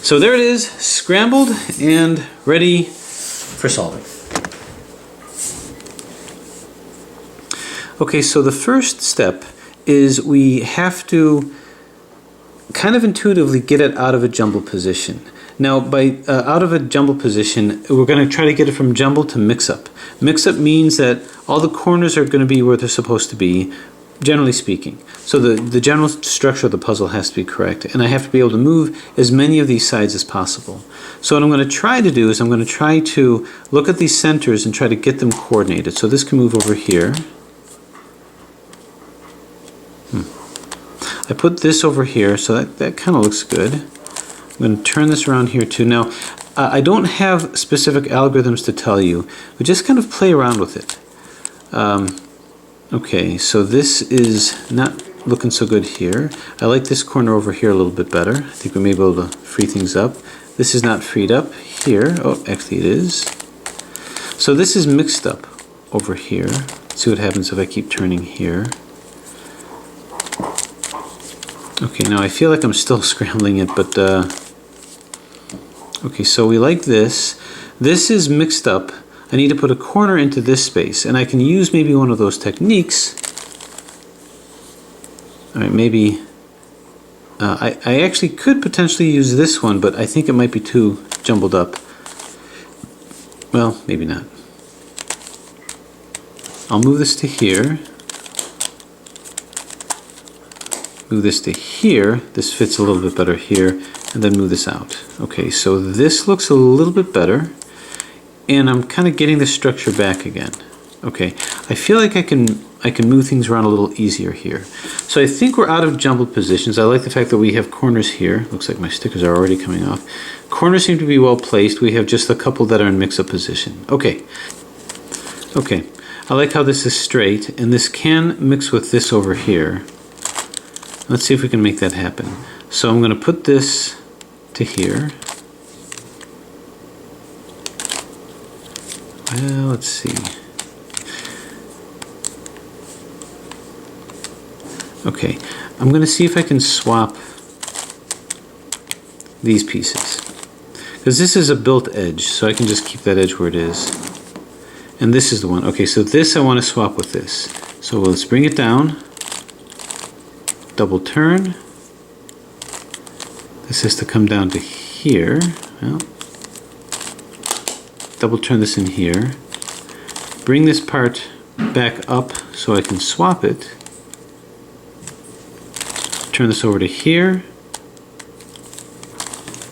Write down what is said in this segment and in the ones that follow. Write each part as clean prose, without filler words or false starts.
So there it is, scrambled and ready for solving. Okay, so the first step is we have to kind of intuitively get it out of a jumble position. Now, by out of a jumble position, we're going to try to get it from jumble to mix-up. Mix-up means that all the corners are going to be where they're supposed to be, generally speaking. So the general structure of the puzzle has to be correct, and I have to be able to move as many of these sides as possible. So what I'm going to try to do is I'm going to try to look at these centers and try to get them coordinated. So this can move over here. I put this over here, so that kind of looks good. I'm going to turn this around here too. Now, I don't have specific algorithms to tell you, but just kind of play around with it. Okay, so this is not looking so good here. I like this corner over here a little bit better. I think we may be able to free things up. This is not freed up here. Oh, actually it is. So this is mixed up over here. Let's see what happens if I keep turning here. Okay, now I feel like I'm still scrambling it, but okay, so we like this. This is mixed up. I need to put a corner into this space, and I can use maybe one of those techniques. All right, maybe I actually could potentially use this one, but I think it might be too jumbled up. Well, maybe not. I'll move this to here. Move this to here. This fits a little bit better here, and then move this out. Okay, so this looks a little bit better, and I'm kind of getting the structure back again. Okay, I feel like I can move things around a little easier here. So I think we're out of jumbled positions. I like the fact that we have corners here. Looks like my stickers are already coming off. Corners seem to be well placed. We have just a couple that are in mix-up position. Okay. Okay, I like how this is straight, and this can mix with this over here. Let's see if we can make that happen. So I'm going to put this to here. Well, let's see. Okay, I'm going to see if I can swap these pieces. Because this is a built edge, so I can just keep that edge where it is. And this is the one. Okay, so this I want to swap with this. So let's bring it down. Double turn. This has to come down to here. Well, double turn this in here. Bring this part back up so I can swap it. Turn this over to here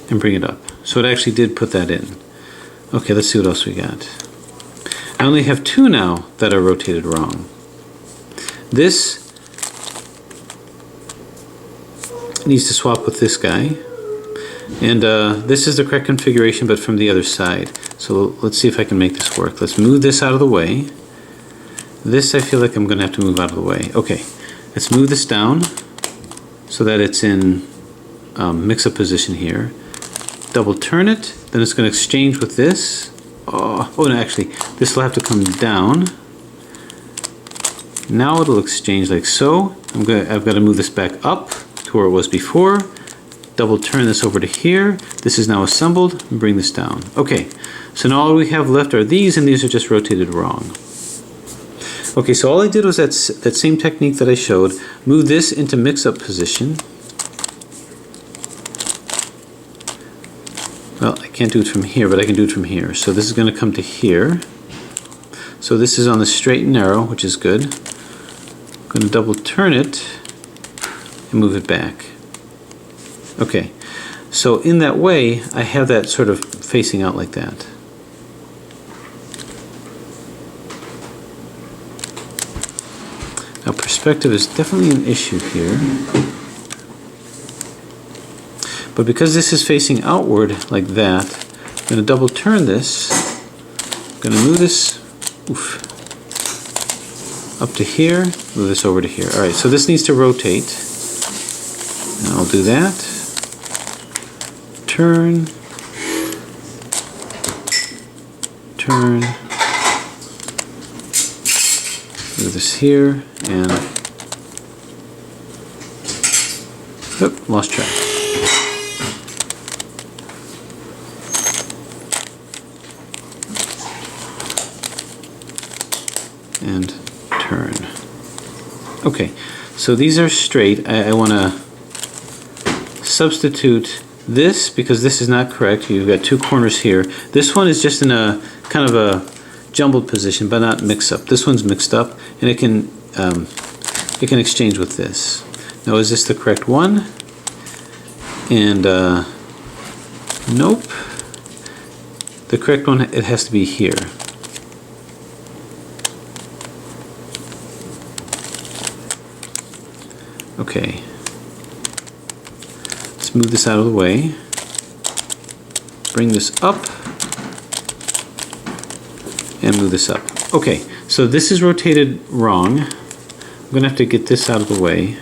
and bring it up. So it actually did put that in. Okay, let's see what else we got. I only have two now that are rotated wrong. This needs to swap with this guy, and this is the correct configuration but from the other side. So let's see if I can make this work. Let's move this out of the way. This I feel like I'm going to have to move out of the way. Okay, let's move this down so that it's in mix-up position here. Double turn it, then it's going to exchange with this. Oh no, actually this will have to come down. Now it'll exchange like so. I've got to move this back up to where it was before. Double turn this over to here. This is now assembled, and bring this down. Okay, so now all we have left are these, and these are just rotated wrong. Okay, so all I did was that same technique that I showed. Move this into mix-up position. Well, I can't do it from here, but I can do it from here. So this is going to come to here. So this is on the straight and narrow, which is good. I'm going to double turn it and move it back. Okay, so in that way, I have that sort of facing out like that. Now perspective is definitely an issue here. But because this is facing outward like that, I'm going to double turn this. I'm going to move this up to here, move this over to here. Alright, so this needs to rotate. And I'll do that. Turn. Turn. Move this here, and lost track. and turn. Okay, so these are straight. I want to substitute this because this is not correct. You've got two corners here. This one is just in a kind of a jumbled position, but not mixed up. This one's mixed up, and it can exchange with this. Now, is this the correct one? And nope. The correct one, it has to be here. Okay. Let's move this out of the way. Bring this up. And move this up. Okay, so this is rotated wrong. I'm going to have to get this out of the way.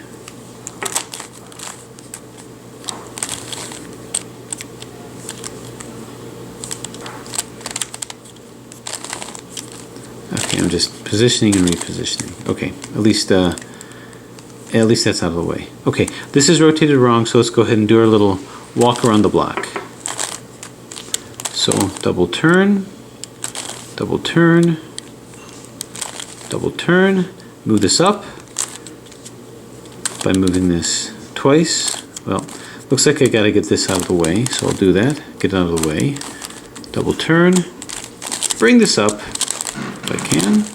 Okay, I'm just positioning and repositioning. Okay, at least that's out of the way. Okay, this is rotated wrong, so let's go ahead and do our little walk around the block. So double turn, double turn, double turn, move this up by moving this twice. Well, looks like I gotta get this out of the way, so I'll do that. Get it out of the way. Double turn, bring this up if I can,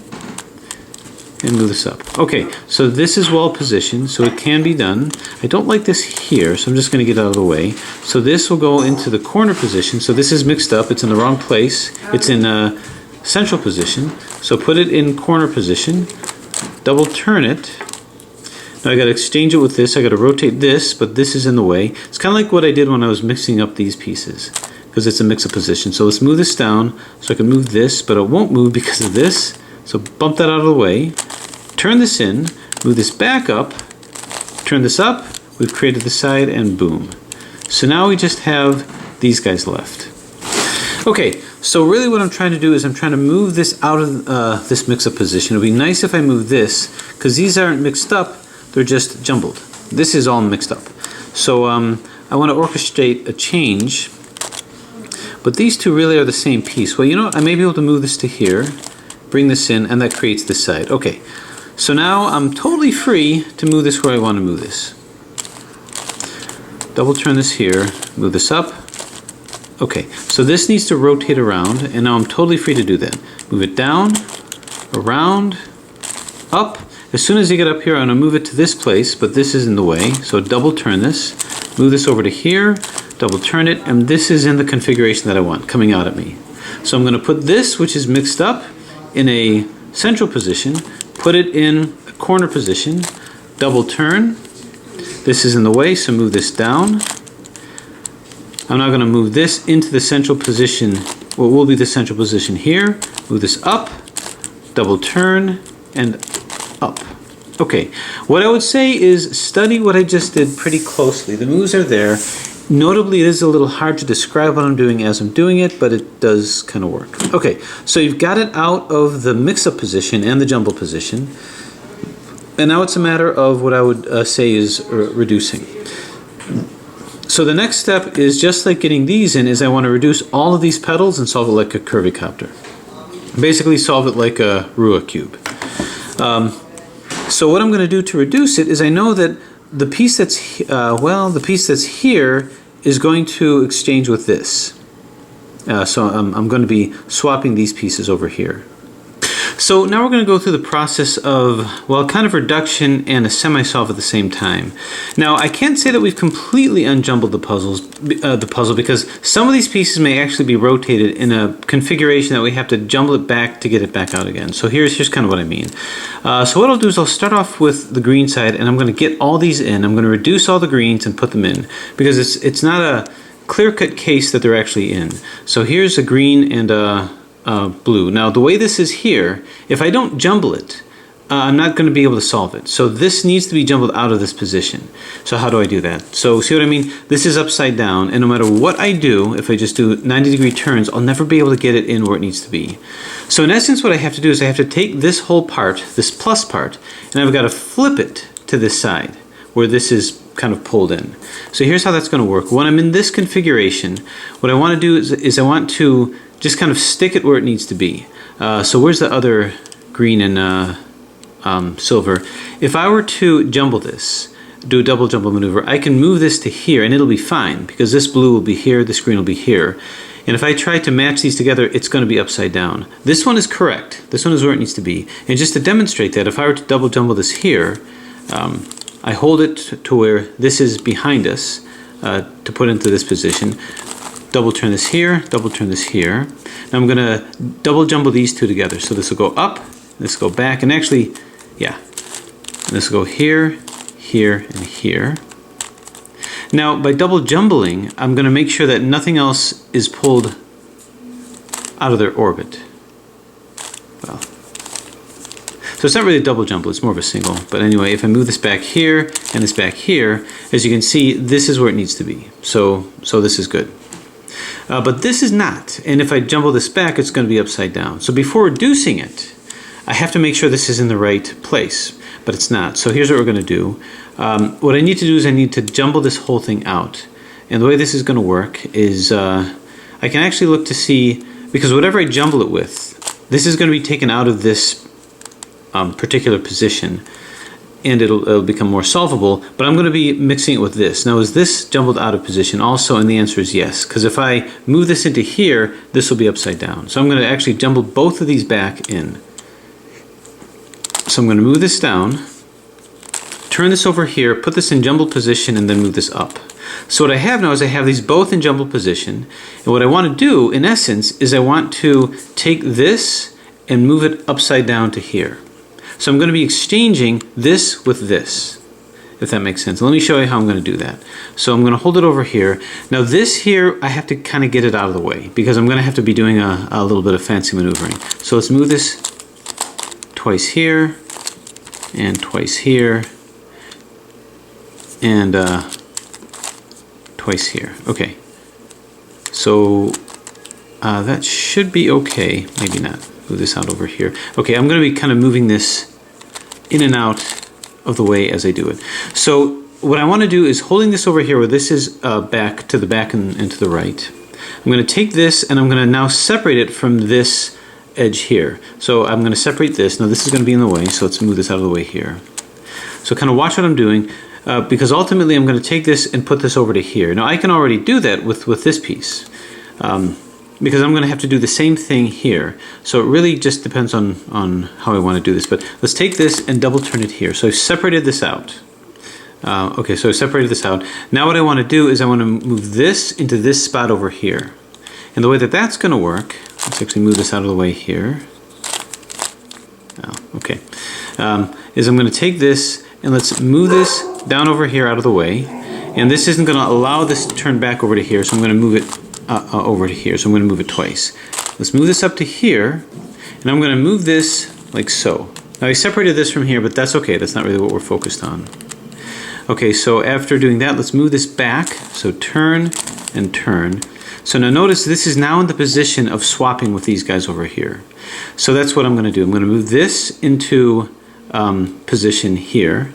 and move this up. Okay, so this is well positioned, so it can be done. I don't like this here, so I'm just going to get it out of the way. So this will go into the corner position. So this is mixed up. It's in the wrong place. It's in a central position. So put it in corner position. Double turn it. Now I got to exchange it with this. I got to rotate this, but this is in the way. It's kind of like what I did when I was mixing up these pieces, because it's a mix-up position. So let's move this down so I can move this, but it won't move because of this. So bump that out of the way. Turn this in, move this back up, turn this up, we've created the side, and boom. So now we just have these guys left. Okay, so really what I'm trying to do is I'm trying to move this out of this mix-up position. It would be nice if I move this, because these aren't mixed up, they're just jumbled. This is all mixed up. So I want to orchestrate a change, but these two really are the same piece. Well, you know what? I may be able to move this to here, bring this in, and that creates this side. Okay. So now I'm totally free to move this where I want to move this. Double turn this here, move this up. Okay, so this needs to rotate around, and now I'm totally free to do that. Move it down, around, up. As soon as you get up here, I'm going to move it to this place, but this is in the way. So double turn this, move this over to here, double turn it, and this is in the configuration that I want, coming out at me. So I'm going to put this, which is mixed up, in a central position, put it in a corner position, double turn. This is in the way, so move this down. I'm now going to move this into the central position, what will be the central position here. Move this up, double turn, and up. Okay, what I would say is study what I just did pretty closely. The moves are there. Notably, it is a little hard to describe what I'm doing as I'm doing it, but it does kind of work. Okay, so you've got it out of the mix-up position and the jumble position. And now it's a matter of what I would say is reducing. So the next step is just like getting these in, is I want to reduce all of these pedals and solve it like a curvicopter. Basically solve it like a Rua cube. So what I'm going to do to reduce it is I know that the piece that's, the piece that's here is going to exchange with this. So I'm going to be swapping these pieces over here. So now we're going to go through the process of, well, kind of reduction and a semi-solve at the same time. Now, I can't say that we've completely unjumbled the puzzle because some of these pieces may actually be rotated in a configuration that we have to jumble it back to get it back out again. So here's kind of what I mean. So what I'll do is I'll start off with the green side, and I'm going to get all these in. I'm going to reduce all the greens and put them in because it's not a clear-cut case that they're actually in. So here's a green and a blue. Now the way this is here, if I don't jumble it, I'm not going to be able to solve it. So this needs to be jumbled out of this position. So how do I do that? So see what I mean? This is upside down, and no matter what I do, if I just do 90-degree turns, I'll never be able to get it in where it needs to be. So in essence, what I have to do is I have to take this whole part, this plus part, and I've got to flip it to this side where this is kind of pulled in. So here's how that's going to work. When I'm in this configuration, what I want to do is I want to just kind of stick it where it needs to be. So where's the other green and silver. If I were to jumble this, do a double jumble maneuver, I can move this to here and it'll be fine because this blue will be here, this green will be here. And if I try to match these together, it's going to be upside down. This one is correct. This one is where it needs to be. And just to demonstrate that, if I were to double jumble this here, I hold it to where this is behind us to put into this position. Double turn this here, double turn this here. Now I'm going to double jumble these two together. So this will go up, this will go back, and actually, yeah, and this will go here, here, and here. Now, by double jumbling, I'm going to make sure that nothing else is pulled out of their orbit. Well, so it's not really a double jumble, it's more of a single. But anyway, if I move this back here and this back here, as you can see, this is where it needs to be. So this is good. But this is not. And if I jumble this back, it's going to be upside down. So before reducing it, I have to make sure this is in the right place. But it's not. So here's what we're going to do. What I need to do is I need to jumble this whole thing out. And the way this is going to work is I can actually look to see, because whatever I jumble it with, this is going to be taken out of this particular position and it'll become more solvable, but I'm going to be mixing it with this. Now, is this jumbled out of position also? And the answer is yes, because if I move this into here, this will be upside down. So I'm going to actually jumble both of these back in. So I'm going to move this down, turn this over here, put this in jumbled position, and then move this up. So what I have now is I have these both in jumbled position, and what I want to do, in essence, is I want to take this and move it upside down to here. So I'm going to be exchanging this with this, if that makes sense. Let me show you how I'm going to do that. So I'm going to hold it over here. Now this here, I have to kind of get it out of the way, because I'm going to have to be doing a little bit of fancy maneuvering. So let's move this twice here, and twice here, and twice here. Okay, so that should be okay. Maybe not. Move this out over here. Okay, I'm going to be kind of moving this in and out of the way as I do it. So what I want to do is holding this over here where this is back to the back and to the right. I'm going to take this and I'm going to now separate it from this edge here. So I'm going to separate this. Now this is going to be in the way, so let's move this out of the way here. So kind of watch what I'm doing, because ultimately I'm going to take this and put this over to here. Now I can already do that with this piece, because I'm going to have to do the same thing here. So it really just depends on how I want to do this. But let's take this and double turn it here. So I've separated this out. Okay, so I separated this out. Now what I want to do is I want to move this into this spot over here. And the way that that's going to work, let's actually move this out of the way here. Okay, is I'm going to take this and let's move this down over here out of the way. And this isn't going to allow this to turn back over to here, so I'm going to move it over to here. So I'm going to move it twice. Let's move this up to here, and I'm going to move this like so. Now I separated this from here, but that's okay. That's not really what we're focused on. Okay, so after doing that, let's move this back. So turn and turn. So now notice this is now in the position of swapping with these guys over here. So that's what I'm going to do. I'm going to move this into position here.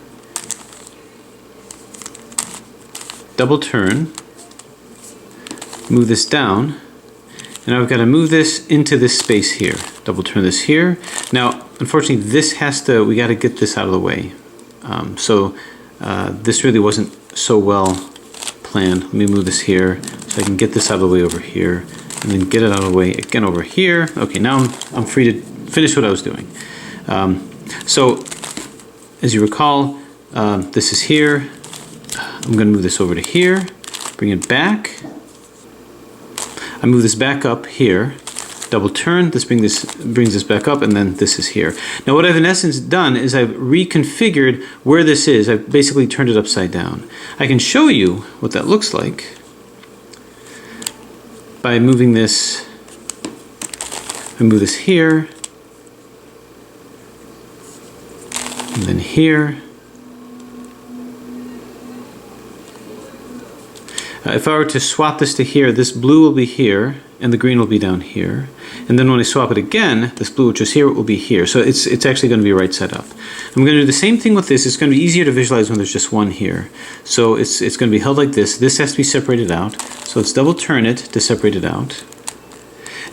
Double turn. Move this down. And I've got to move this into this space here. Double turn this here. Now, unfortunately, this has to, we got to get this out of the way. This really wasn't so well planned. Let me move this here so I can get this out of the way over here, and then get it out of the way again over here. Okay, now I'm free to finish what I was doing. So, as you recall, this is here. I'm going to move this over to here, bring it back. I move this back up here, double turn, this brings this back up, and then this is here. Now what I've in essence done is I've reconfigured where this is. I've basically turned it upside down. I can show you what that looks like by moving this. I move this here, and then here. If I were to swap this to here, this blue will be here, and the green will be down here. And then when I swap it again, this blue which is here will be here. So it's actually going to be right side up. I'm going to do the same thing with this. It's going to be easier to visualize when there's just one here. So it's going to be held like this. This has to be separated out. So let's double turn it to separate it out.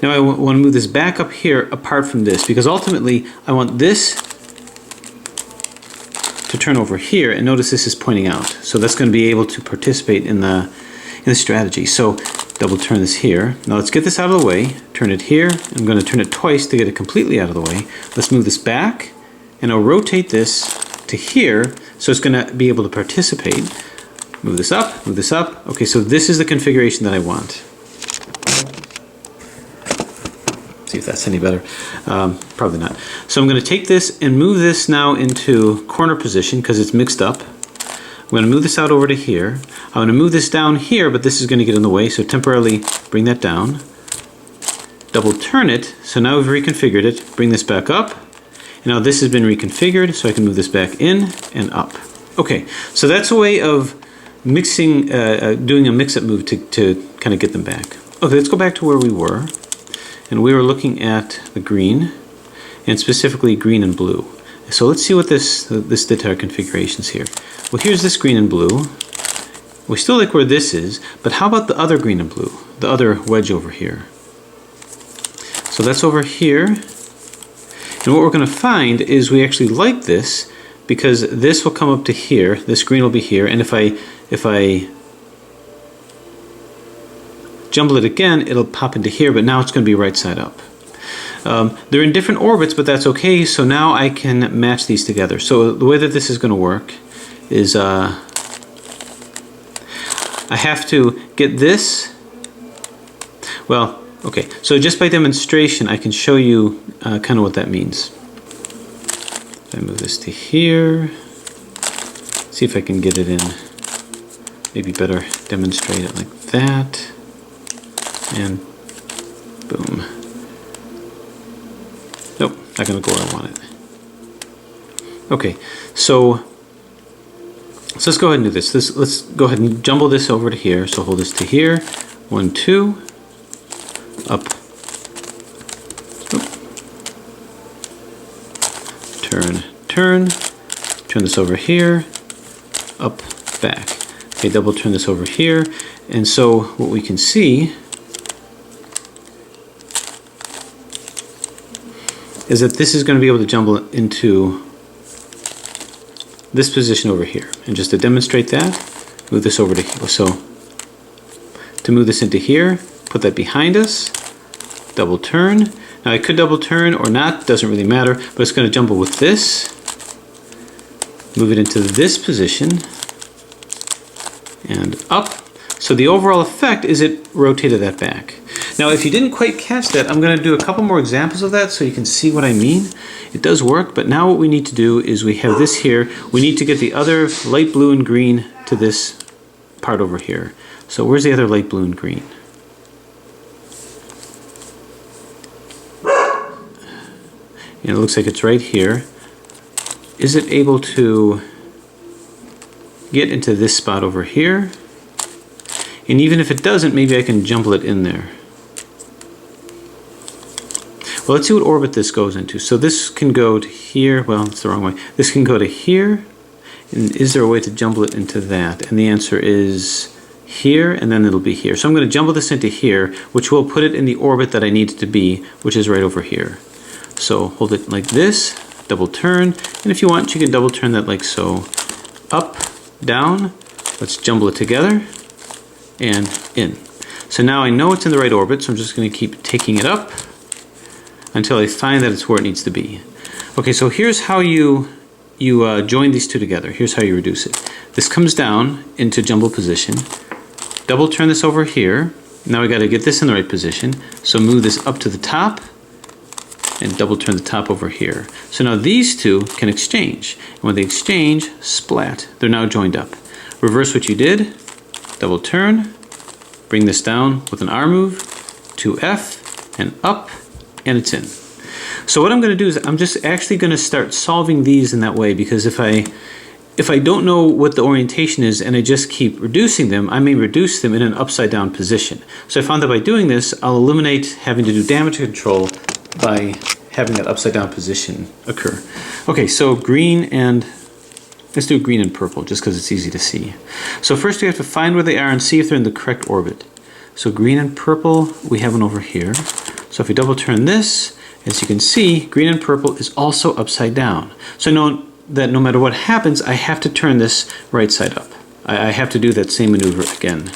Now I want to move this back up here apart from this, because ultimately I want this to turn over here, and notice this is pointing out. So that's going to be able to participate in the strategy. So double turn this here. Now let's get this out of the way, turn it here. I'm going to turn it twice to get it completely out of the way. Let's move this back, and I'll rotate this to here, so it's going to be able to participate. Move this up, move this up. Okay, so this is the configuration that I want. See if that's any better. Probably not. So I'm going to take this and move this now into corner position because it's mixed up. I'm going to move this out over to here. I'm going to move this down here, but this is going to get in the way, so temporarily bring that down. Double turn it, so now we've reconfigured it. Bring this back up. And now this has been reconfigured, so I can move this back in and up. Okay, so that's a way of mixing, doing a mix-up move to kind of get them back. Okay, let's go back to where we were. And we were looking at the green, and specifically green and blue. So let's see what this did to our configurations here. Well, here's this green and blue. We still like where this is, but how about the other green and blue? The other wedge over here. So that's over here. And what we're going to find is we actually like this because this will come up to here. This green will be here, and if I jumble it again, it'll pop into here, but now it's going to be right side up. They're in different orbits, but that's okay. So now I can match these together. So the way that this is going to work is I have to get this. Well, okay. So just by demonstration, I can show you kind of what that means. If I move this to here, see if I can get it in. Maybe better demonstrate it like that. And boom. Nope, not going to go where I want it. Okay, so let's go ahead and do this. Let's go ahead and jumble this over to here. So hold this to here. 1, 2. Up. Oop. Turn, turn. Turn this over here. Up, back. Okay, double turn this over here. And so what we can see is that this is going to be able to jumble into this position over here. And just to demonstrate that, move this over to here. So to move this into here, put that behind us, double turn. Now I could double turn or not, doesn't really matter, but it's going to jumble with this, move it into this position, and up. So the overall effect is it rotated that back. Now if you didn't quite catch that, I'm going to do a couple more examples of that so you can see what I mean. It does work, but now what we need to do is we have this here. We need to get the other light blue and green to this part over here. So where's the other light blue and green? And it looks like it's right here. Is it able to get into this spot over here? And even if it doesn't, maybe I can jumble it in there. Well, let's see what orbit this goes into. So this can go to here. Well, it's the wrong way. This can go to here. And is there a way to jumble it into that? And the answer is here, and then it'll be here. So I'm going to jumble this into here, which will put it in the orbit that I need it to be, which is right over here. So hold it like this, double turn, and if you want, you can double turn that like so. Up, down, let's jumble it together, and in. So now I know it's in the right orbit, so I'm just going to keep taking it up until I find that it's where it needs to be. Okay, so here's how you join these two together. Here's how you reduce it. This comes down into jumble position. Double turn this over here. Now we got to get this in the right position. So move this up to the top and double turn the top over here. So now these two can exchange. And when they exchange, splat. They're now joined up. Reverse what you did. Double turn. Bring this down with an R move to F and up, and it's in. So what I'm going to do is I'm just actually going to start solving these in that way, because if I don't know what the orientation is and I just keep reducing them, I may reduce them in an upside down position. So I found that by doing this, I'll eliminate having to do damage control by having that upside down position occur. Okay, so green and, let's do green and purple just because it's easy to see. So first we have to find where they are and see if they're in the correct orbit. So green and purple, we have one over here. So if we double turn this, as you can see, green and purple is also upside down. So I know that no matter what happens, I have to turn this right side up. I have to do that same maneuver again.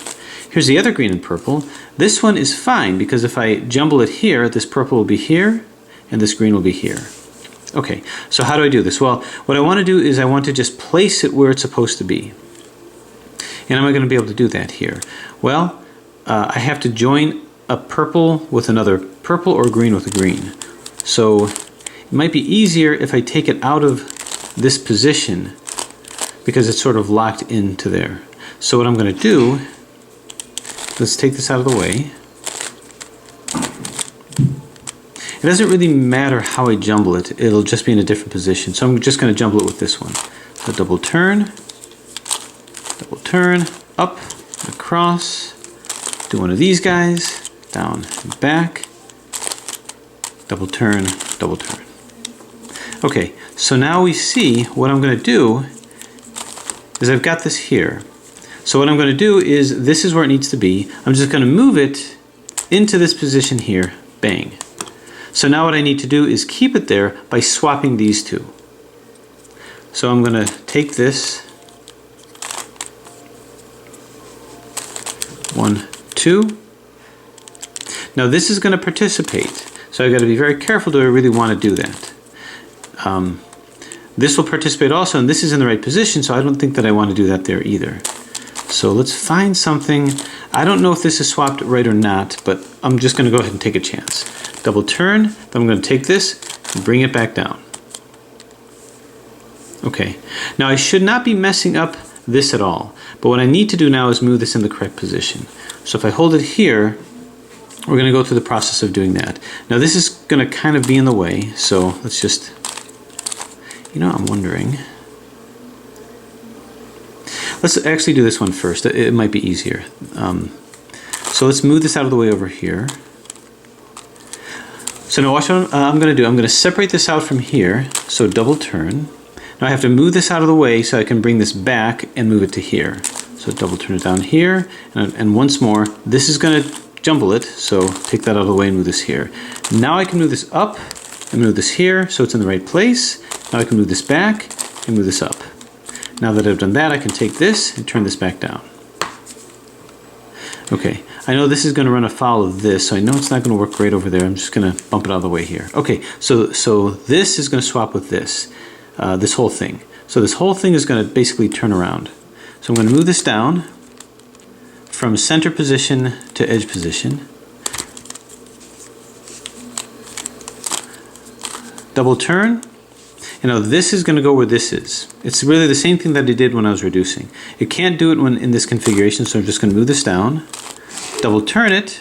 Here's the other green and purple. This one is fine because if I jumble it here, this purple will be here and this green will be here. Okay, so how do I do this? Well, what I want to do is I want to just place it where it's supposed to be. And am I going to be able to do that here? Well, I have to join a purple with another purple or green with a green. So it might be easier if I take it out of this position because it's sort of locked into there. So what I'm going to do, let's take this out of the way. It doesn't really matter how I jumble it, it'll just be in a different position. So I'm just going to jumble it with this one. So double turn, up, across, do one of these guys, down and back, double turn, double turn. Okay, so now we see what I'm going to do is I've got this here. So what I'm going to do is this is where it needs to be. I'm just going to move it into this position here, bang. So now what I need to do is keep it there by swapping these two. So I'm going to take this, 1, 2. Now this is going to participate, so I've got to be very careful. Do I really want to do that? This will participate also, and this is in the right position, so I don't think that I want to do that there either. So let's find something. I don't know if this is swapped right or not, but I'm just going to go ahead and take a chance. Double turn, then I'm going to take this and bring it back down. Okay, now I should not be messing up this at all, but what I need to do now is move this in the correct position. So if I hold it here, we're going to go through the process of doing that. Now this is going to kind of be in the way, so let's just, I'm wondering. Let's actually do this one first. It might be easier. So let's move this out of the way over here. So now watch what I'm going to do. I'm going to separate this out from here. So double turn. Now I have to move this out of the way so I can bring this back and move it to here. So double turn it down here. And once more, this is going to jumble it. So take that out of the way and move this here. Now I can move this up and move this here so it's in the right place. Now I can move this back and move this up. Now that I've done that, I can take this and turn this back down. Okay, I know this is going to run afoul of this, so I know it's not going to work great over there. I'm just going to bump it out of the way here. Okay, so this is going to swap with this, this whole thing. So this whole thing is going to basically turn around. So I'm going to move this down from center position to edge position. Double turn. And now this is going to go where this is. It's really the same thing that I did when I was reducing. It can't do it when in this configuration, so I'm just going to move this down, double turn it,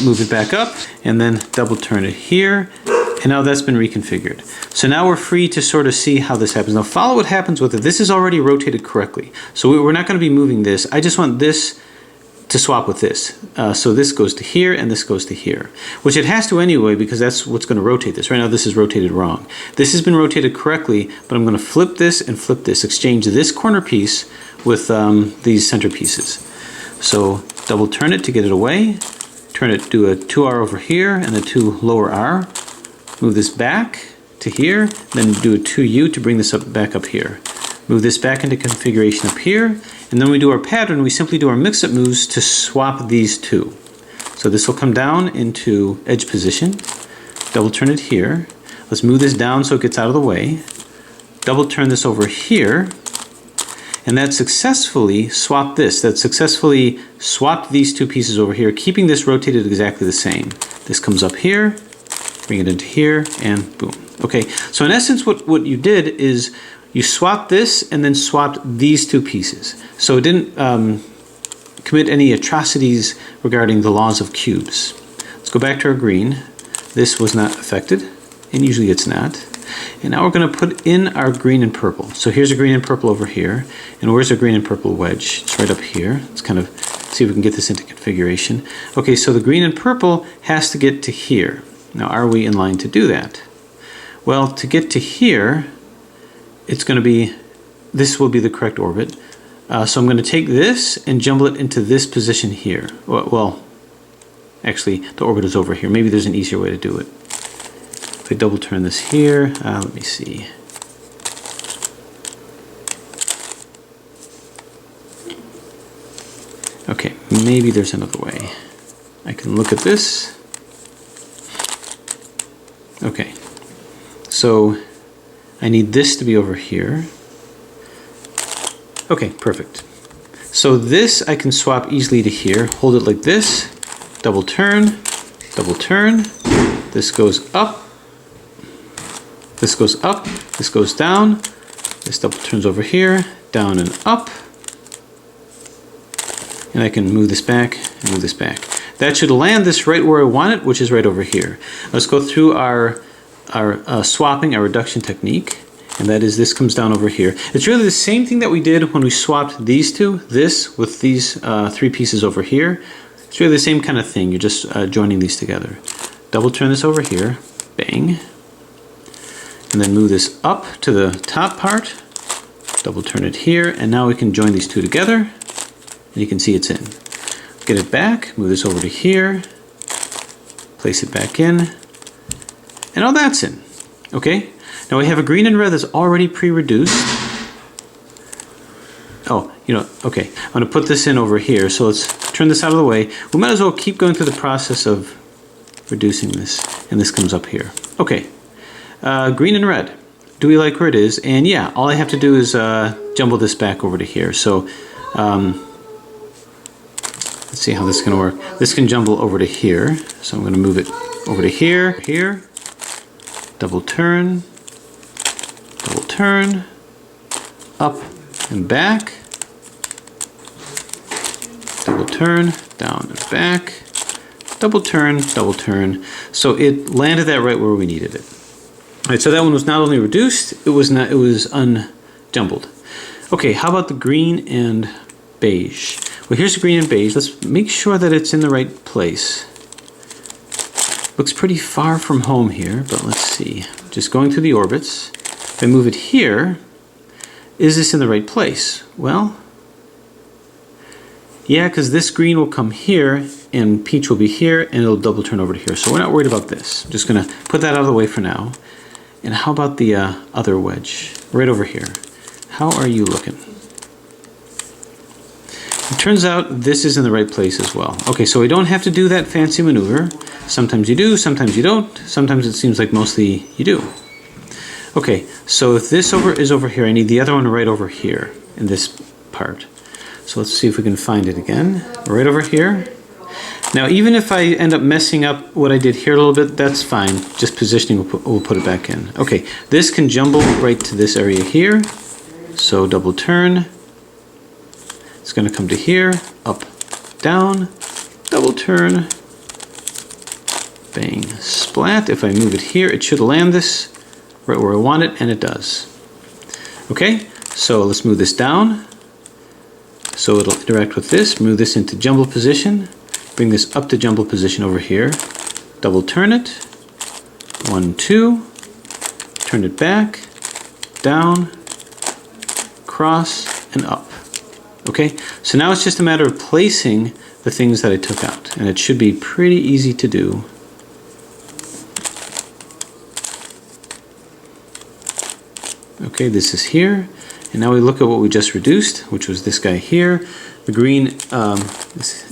move it back up, and then double turn it here. And now that's been reconfigured. So now we're free to sort of see how this happens. Now follow what happens with it. This is already rotated correctly. So we're not going to be moving this. I just want this to swap with this. So this goes to here and this goes to here, which it has to anyway because that's what's going to rotate this. Right now this is rotated wrong. This has been rotated correctly, but I'm going to flip this and flip this, exchange this corner piece with these center pieces. So double turn it to get it away, turn it, do a 2R over here and a 2 lower R, move this back to here, then do a 2U to bring this up back up here. Move this back into configuration up here, and then we do our pattern. We simply do our mix-up moves to swap these two. So this will come down into edge position, double turn it here. Let's move this down so it gets out of the way. Double turn this over here, and that successfully swapped this. That successfully swapped these two pieces over here, keeping this rotated exactly the same. This comes up here, bring it into here, and boom. Okay, so in essence what you did is you swapped this and then swapped these two pieces. So it didn't commit any atrocities regarding the laws of cubes. Let's go back to our green. This was not affected, and usually it's not. And now we're going to put in our green and purple. So here's a green and purple over here. And where's our green and purple wedge? It's right up here. Let's kind of see if we can get this into configuration. Okay, so the green and purple has to get to here. Now, are we in line to do that? Well, to get to here, it's going to be, this will be the correct orbit. So I'm going to take this and jumble it into this position here. Well, Actually, the orbit is over here. Maybe there's an easier way to do it. If I double turn this here, let me see. Okay, maybe there's another way. I can look at this. Okay, so I need this to be over here. Okay, perfect. So this I can swap easily to here. Hold it like this, double turn, this goes up, this goes up, this goes down, this double turns over here, down and up, and I can move this back and move this back. That should land this right where I want it, which is right over here. Let's go through our swapping, our reduction technique, and that is this comes down over here. It's really the same thing that we did when we swapped these two, this with these three pieces over here. It's really the same kind of thing. You're just joining these together. Double turn this over here, bang, and then move this up to the top part, double turn it here, and now we can join these two together, and you can see it's in. Get it back, move this over to here, place it back in, and all that's in. Okay, now we have a green and red that's already pre-reduced. Oh, you know, okay, I'm going to put this in over here, so let's turn this out of the way. We might as well keep going through the process of reducing this, and this comes up here. Okay, green and red. Do we like where it is? And yeah, all I have to do is jumble this back over to here. So let's see how this is going to work. This can jumble over to here, so I'm going to move it over to here, double turn, up and back, double turn, down and back, double turn. So it landed that right where we needed it. All right, so that one was not only reduced, it was unjumbled. Okay, how about the green and beige? Well, here's the green and beige. Let's make sure that it's in the right place. Looks pretty far from home here, but let's see. Just going through the orbits. If I move it here, is this in the right place? Well, yeah, because this green will come here, and peach will be here, and it'll double turn over to here. So we're not worried about this. I'm just going to put that out of the way for now. And how about the other wedge? Right over here. How are you looking? It turns out this is in the right place as well. Okay, so we don't have to do that fancy maneuver. Sometimes you do, sometimes you don't. Sometimes it seems like mostly you do. Okay, so if this is over here, I need the other one right over here in this part. So let's see if we can find it again. Right over here. Now, even if I end up messing up what I did here a little bit, that's fine. Just positioning will put it back in. Okay, this can jumble right to this area here. So double turn. It's going to come to here, up, down, double turn, bang, splat. If I move it here, it should land this right where I want it, and it does. Okay, so let's move this down. So it'll interact with this, move this into jumble position, bring this up to jumble position over here, double turn it, 1, 2, turn it back, down, cross, and up. Okay, so now it's just a matter of placing the things that I took out, and it should be pretty easy to do. Okay, this is here, and now we look at what we just reduced, which was this guy here. The green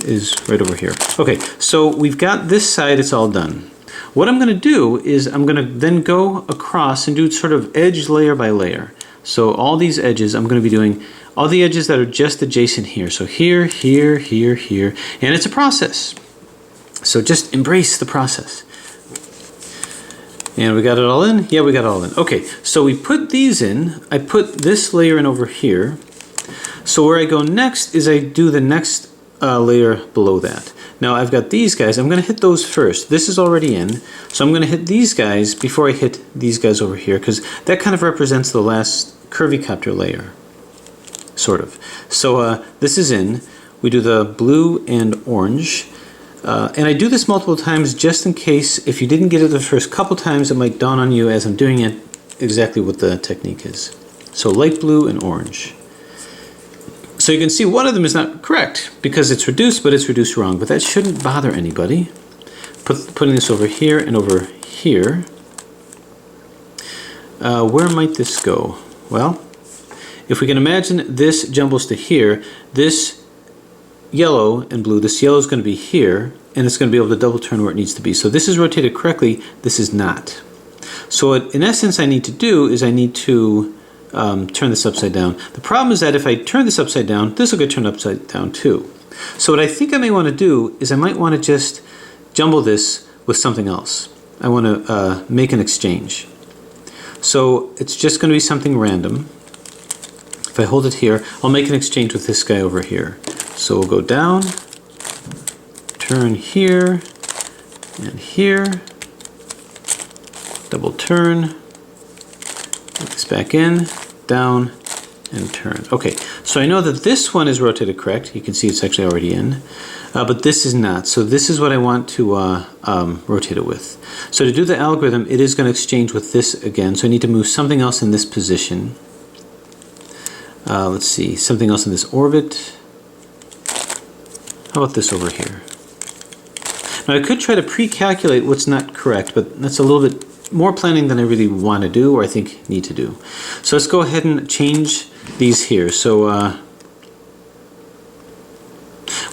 is right over here. Okay, so we've got this side, it's all done. What I'm going to do is I'm going to then go across and do sort of edge layer by layer. So all these edges, I'm going to be doing all the edges that are just adjacent here. So here, here, here, here, and it's a process. So just embrace the process. And we got it all in? Yeah, we got it all in. Okay, so we put these in. I put this layer in over here. So where I go next is I do the next layer below that. Now I've got these guys. I'm going to hit those first. This is already in. So I'm going to hit these guys before I hit these guys over here, because that kind of represents the last curvicopter layer. Sort of. So this is in. We do the blue and orange. And I do this multiple times just in case if you didn't get it the first couple times, it might dawn on you as I'm doing it exactly what the technique is. So light blue and orange. So you can see one of them is not correct because it's reduced, but it's reduced wrong. But that shouldn't bother anybody. putting this over here and over here. Where might this go? Well, if we can imagine this jumbles to here, this yellow and blue, this yellow is going to be here, and it's going to be able to double turn where it needs to be. So this is rotated correctly, this is not. So what in essence I need to do is I need to turn this upside down. The problem is that if I turn this upside down, this will get turned upside down too. So what I think I may want to do is I might want to just jumble this with something else. I want to make an exchange. So it's just going to be something random. If I hold it here, I'll make an exchange with this guy over here. So we'll go down, turn here, and here, double turn, put this back in, down, and turn. Okay, so I know that this one is rotated correct. You can see it's actually already in, but this is not. So this is what I want to rotate it with. So to do the algorithm, it is going to exchange with this again. So I need to move something else in this position. Let's see, something else in this orbit. How about this over here? Now I could try to pre-calculate what's not correct, but that's a little bit more planning than I really want to do or I think need to do. So let's go ahead and change these here. So,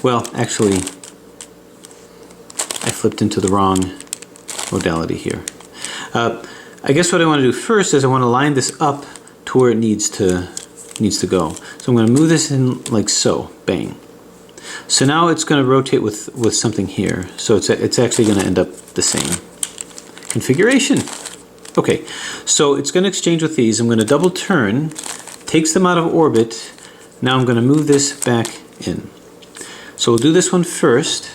well, actually, I flipped into the wrong modality here. I guess what I want to do first is I want to line this up to where it needs to go. So I'm going to move this in like so, bang. So now it's going to rotate with something here. So it's actually going to end up the same configuration. Okay, so it's going to exchange with these. I'm going to double turn, takes them out of orbit. Now I'm going to move this back in. So we'll do this one first.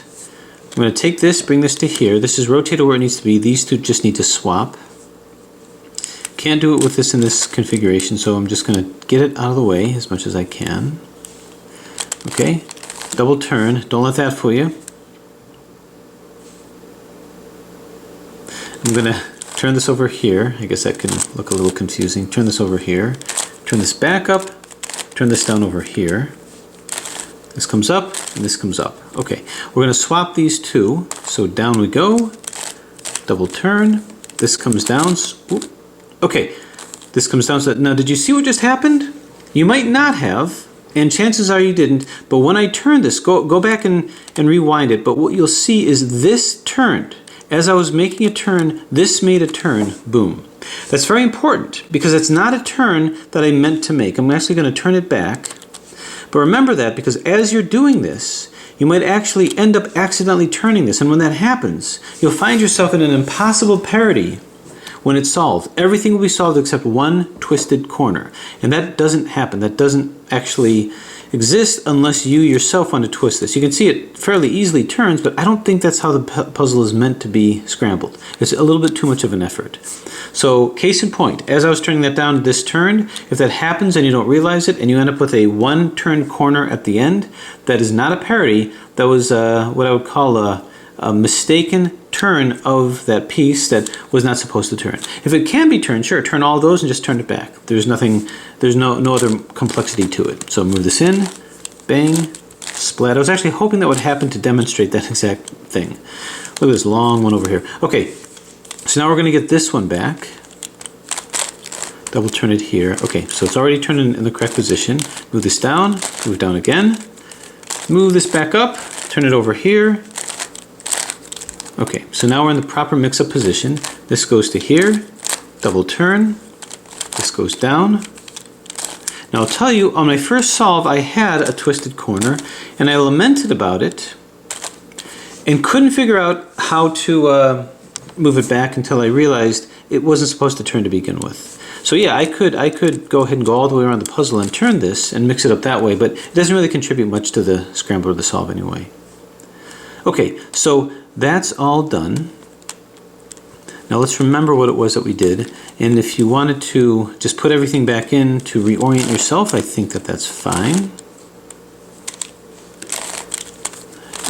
I'm going to take this, bring this to here. This is rotated where it needs to be. These two just need to swap. Can't do it with this in this configuration, so I'm just going to get it out of the way as much as I can. Okay, double turn. Don't let that fool you. I'm going to turn this over here. I guess that can look a little confusing. Turn this over here. Turn this back up. Turn this down over here. This comes up and this comes up. Okay, we're going to swap these two. So down we go. Double turn. This comes down. Oop. Okay, this comes down. So now, did you see what just happened? You might not have, and chances are you didn't. But when I turn this, go back and rewind it. But what you'll see is this turned. As I was making a turn, this made a turn, boom. That's very important because it's not a turn that I meant to make. I'm actually going to turn it back. But remember that because as you're doing this, you might actually end up accidentally turning this. And when that happens, you'll find yourself in an impossible parity when it's solved. Everything will be solved except one twisted corner. And that doesn't happen. That doesn't actually exist unless you yourself want to twist this. You can see it fairly easily turns, but I don't think that's how the puzzle is meant to be scrambled. It's a little bit too much of an effort. So case in point, as I was turning that down, this turned. If that happens and you don't realize it and you end up with a one turn corner at the end, that is not a parity. That was what I would call a mistaken turn of that piece that was not supposed to turn. If it can be turned, sure, turn all those and just turn it back. There's nothing, there's no other complexity to it. So move this in, bang, splat. I was actually hoping that would happen to demonstrate that exact thing. Look at this long one over here. Okay, so now we're going to get this one back. Double turn it here. Okay, so it's already turned in the correct position. Move this down, move down again. Move this back up, turn it over here. Okay, so now we're in the proper mix-up position. This goes to here, double turn, this goes down. Now I'll tell you, on my first solve I had a twisted corner and I lamented about it and couldn't figure out how to move it back until I realized it wasn't supposed to turn to begin with. So yeah, I could go ahead and go all the way around the puzzle and turn this and mix it up that way, but it doesn't really contribute much to the scramble or the solve anyway. Okay, so that's all done. Now let's remember what it was that we did. And if you wanted to just put everything back in to reorient yourself, I think that that's fine.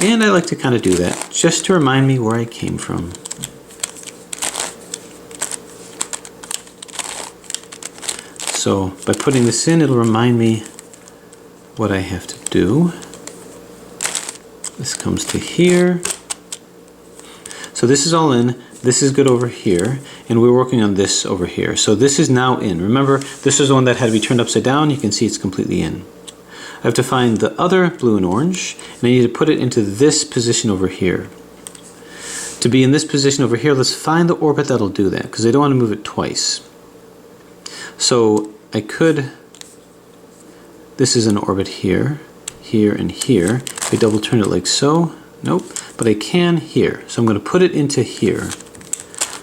And I like to kind of do that just to remind me where I came from. So by putting this in, it'll remind me what I have to do. This comes to here. So this is all in, this is good over here, and we're working on this over here. So this is now in. Remember, this is the one that had to be turned upside down. You can see it's completely in. I have to find the other blue and orange, and I need to put it into this position over here. To be in this position over here, let's find the orbit that'll do that, because I don't want to move it twice. So I could, this is an orbit here, here, and here. If I double turn it like so, nope, but I can here. So I'm going to put it into here.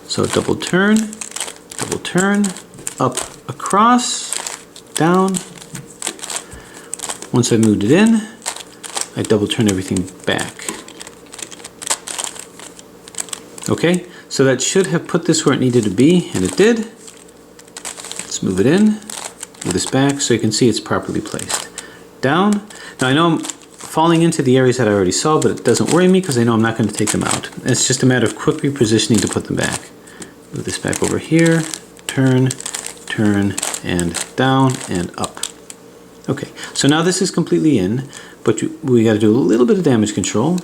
So double turn, up, across, down. Once I moved it in, I double turn everything back. Okay, so that should have put this where it needed to be, and it did. Let's move it in, move this back so you can see it's properly placed. Down. Now I know I'm falling into the areas that I already saw, but it doesn't worry me because I know I'm not going to take them out. It's just a matter of quick repositioning to put them back. Move this back over here, turn, and down and up. Okay, so now this is completely in, but we got to do a little bit of damage control.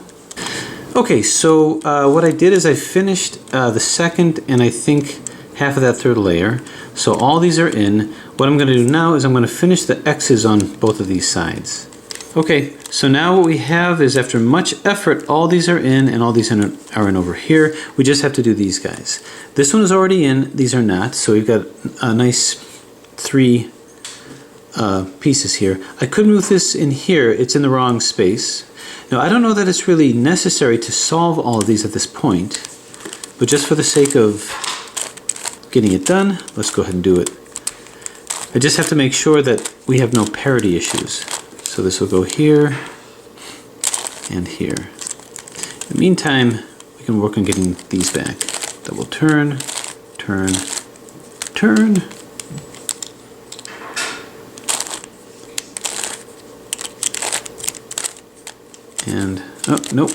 Okay, so what I did is I finished the second and I think half of that third layer. So all these are in. What I'm going to do now is I'm going to finish the X's on both of these sides. Okay, so now what we have is after much effort, all these are in and all these are in over here. We just have to do these guys. This one is already in, these are not, so we've got a nice 3 pieces here. I could move this in here, it's in the wrong space. Now I don't know that it's really necessary to solve all of these at this point, but just for the sake of getting it done, let's go ahead and do it. I just have to make sure that we have no parity issues. So this will go here and here. In the meantime, we can work on getting these back. Double turn, turn, turn. And, oh, nope,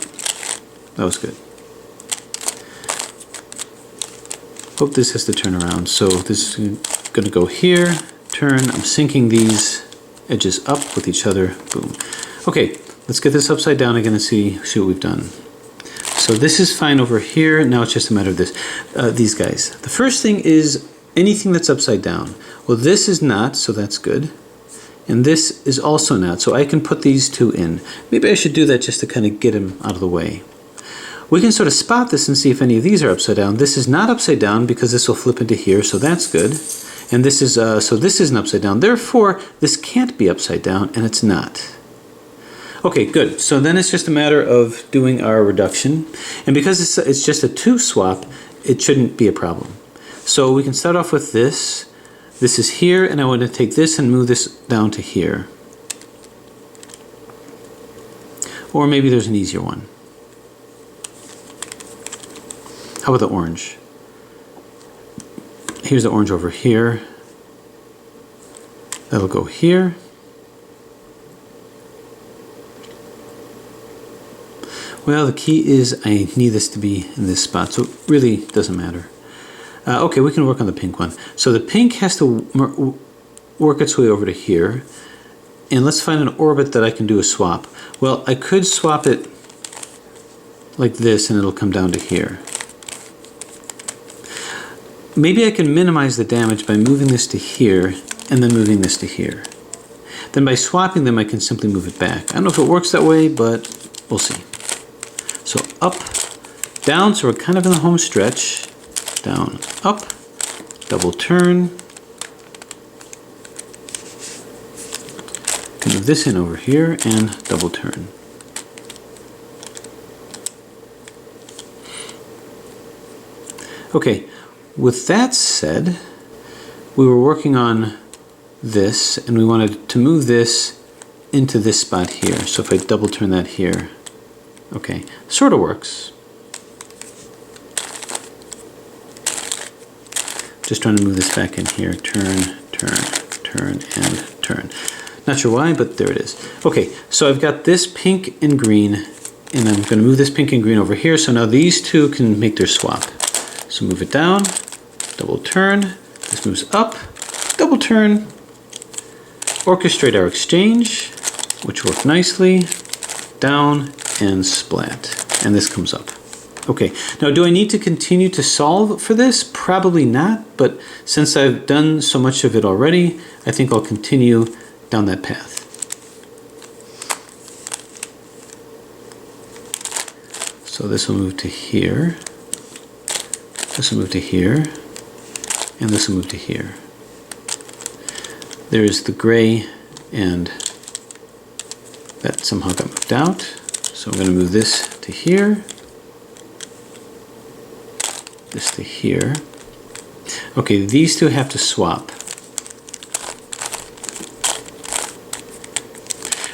that was good. Hope this has to turn around. So this is gonna go here, turn, I'm syncing these edges up with each other, boom. Okay, let's get this upside down again and see what we've done. So this is fine over here, now it's just a matter of this, these guys. The first thing is anything that's upside down. Well, this is not, so that's good. And this is also not, so I can put these two in. Maybe I should do that just to kind of get them out of the way. We can sort of spot this and see if any of these are upside down. This is not upside down because this will flip into here, so that's good. And this is, so this isn't upside down. Therefore, this can't be upside down, and it's not. Okay, good. So then it's just a matter of doing our reduction. And because it's just a 2 swap, it shouldn't be a problem. So we can start off with this. This is here, and I want to take this and move this down to here. Or maybe there's an easier one. How about the orange? Here's the orange over here. That'll go here. Well, the key is I need this to be in this spot, so it really doesn't matter. Okay, we can work on the pink one. So the pink has to work its way over to here. And let's find an orbit that I can do a swap. Well, I could swap it like this and it'll come down to here. Maybe I can minimize the damage by moving this to here and then moving this to here. Then by swapping them, I can simply move it back. I don't know if it works that way, but we'll see. So up, down, so we're kind of in the home stretch. Down, up, double turn. Can move this in over here and double turn. Okay, with that said, we were working on this and we wanted to move this into this spot here. So if I double turn that here, okay, sort of works. Just trying to move this back in here. Turn, turn, turn, and turn. Not sure why, but there it is. Okay, so I've got this pink and green, and I'm going to move this pink and green over here. So now these two can make their swap. So move it down, double turn. This moves up, double turn. Orchestrate our exchange, which worked nicely. Down and splat. And this comes up. Okay, now do I need to continue to solve for this? Probably not, but since I've done so much of it already, I think I'll continue down that path. So this will move to here, this will move to here, and this will move to here. There's the gray, and that somehow got moved out. So I'm going to move this to here, this to here. Okay, these two have to swap.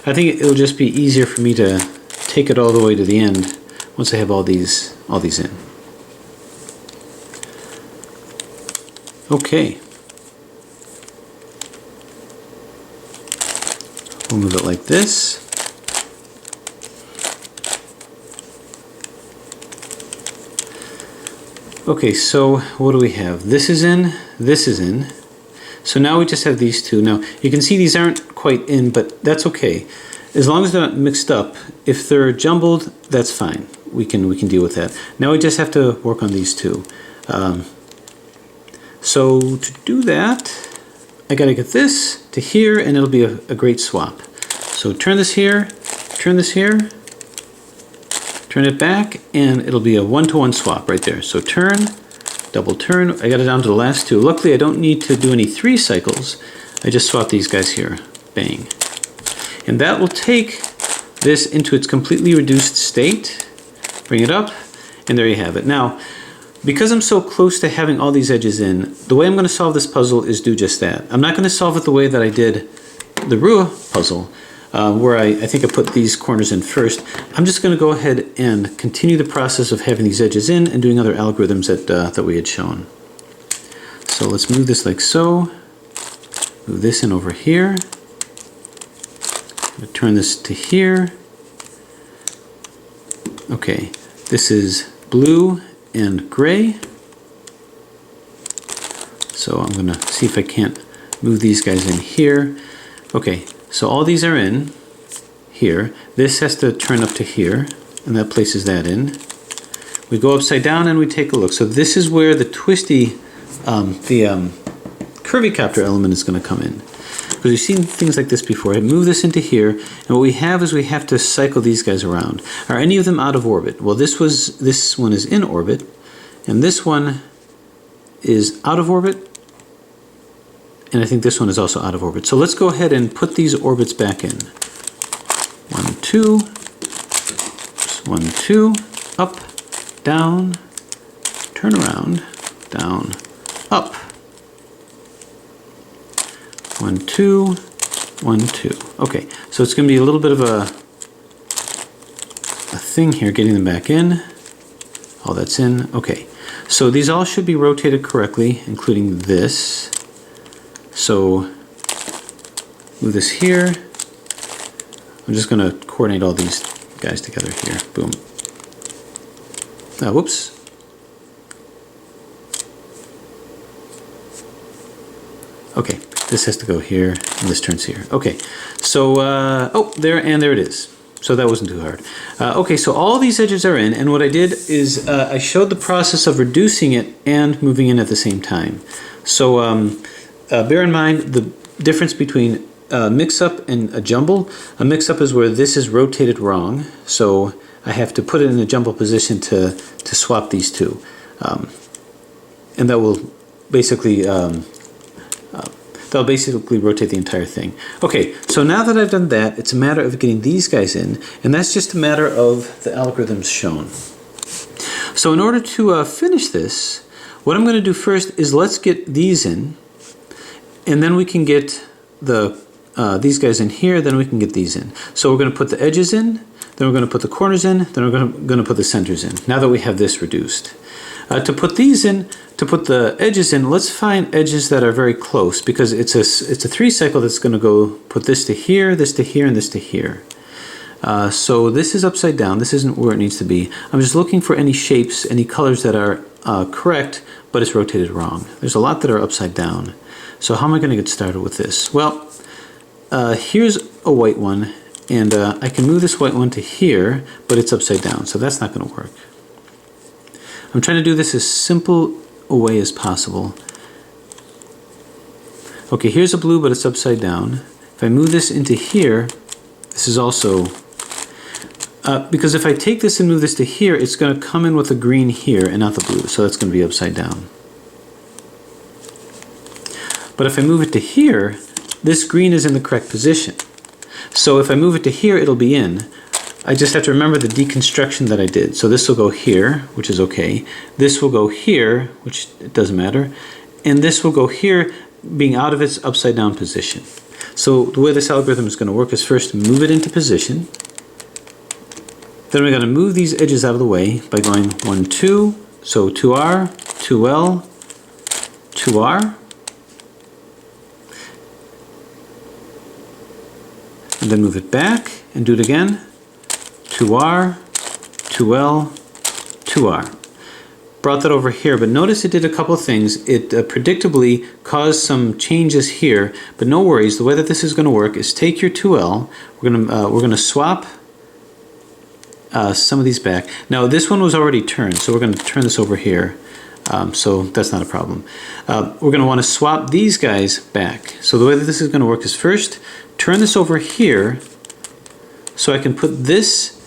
I think it'll just be easier for me to take it all the way to the end once I have all these in. Okay. We'll move it like this. Okay, so what do we have? This is in, this is in. So now we just have these two. Now you can see these aren't quite in, but that's okay. As long as they're not mixed up, if they're jumbled, that's fine. We can deal with that. Now we just have to work on these two. So to do that, I gotta get this to here, and it'll be a great swap. So turn this here, turn this here, turn it back, and it'll be a one-to-one swap right there. So turn, double turn. I got it down to the last two. Luckily, I don't need to do any 3 cycles. I just swap these guys here. Bang. And that will take this into its completely reduced state. Bring it up, and there you have it. Now, because I'm so close to having all these edges in, the way I'm going to solve this puzzle is do just that. I'm not going to solve it the way that I did the Rua puzzle, where I think I put these corners in first. I'm just going to go ahead and continue the process of having these edges in and doing other algorithms that we had shown. So let's move this like so. Move this in over here. I'm going to turn this to here. Okay, this is blue and gray. So I'm going to see if I can't move these guys in here. Okay, so all these are in here. This has to turn up to here, and that places that in. We go upside down and we take a look. So this is where the twisty, curvy copter element is going to come in. Because we've seen things like this before. I move this into here, and what we have is we have to cycle these guys around. Are any of them out of orbit? Well, this one is in orbit, and this one is out of orbit, and I think this one is also out of orbit. So let's go ahead and put these orbits back in. 1, 2, 1, 2, up, down, turn around, down, up. 1, 2, 1, 2. Okay, so it's going to be a little bit of a thing here getting them back in. All that's in. Okay, so these all should be rotated correctly, including this. So move this here. I'm just going to coordinate all these guys together here. Boom. Whoops. Okay, this has to go here, and this turns here. Okay, so, oh, there it is. So that wasn't too hard. Okay, so all these edges are in, and what I did is I showed the process of reducing it and moving in at the same time. So bear in mind the difference between a mix-up and a jumble. A mix-up is where this is rotated wrong, so I have to put it in a jumble position to swap these two. And that will basically rotate the entire thing. Okay, so now that I've done that, it's a matter of getting these guys in, and that's just a matter of the algorithms shown. So in order to finish this, what I'm going to do first is let's get these in, and then we can get these guys in here, then we can get these in. So we're going to put the edges in, then we're going to put the corners in, then we're going to put the centers in, now that we have this reduced. To put these in, to put the edges in, let's find edges that are very close, because it's a 3 cycle that's going to go put this to here, and this to here. So this is upside down. This isn't where it needs to be. I'm just looking for any shapes, any colors that are correct, but it's rotated wrong. There's a lot that are upside down. So how am I going to get started with this? Well, here's a white one, and I can move this white one to here, but it's upside down, so that's not going to work. I'm trying to do this as simple a way as possible. Okay, here's a blue, but it's upside down. If I move this into here, this is also, because if I take this and move this to here, it's going to come in with the green here and not the blue, so that's going to be upside down. But if I move it to here, this green is in the correct position. So if I move it to here, it'll be in. I just have to remember the deconstruction that I did. So this will go here, which is okay. This will go here, which it doesn't matter. And this will go here, being out of its upside down position. So the way this algorithm is going to work is first move it into position. Then we're going to move these edges out of the way by going 1, 2. So 2R, 2L, 2R. And then move it back and do it again. 2R, 2L, 2R. Brought that over here, but notice it did a couple of things. It predictably caused some changes here, but no worries. The way that this is going to work is take your 2L. We're going to swap some of these back. Now this one was already turned, so we're going to turn this over here. So that's not a problem. We're going to want to swap these guys back. So the way that this is going to work is first turn this over here, so I can put this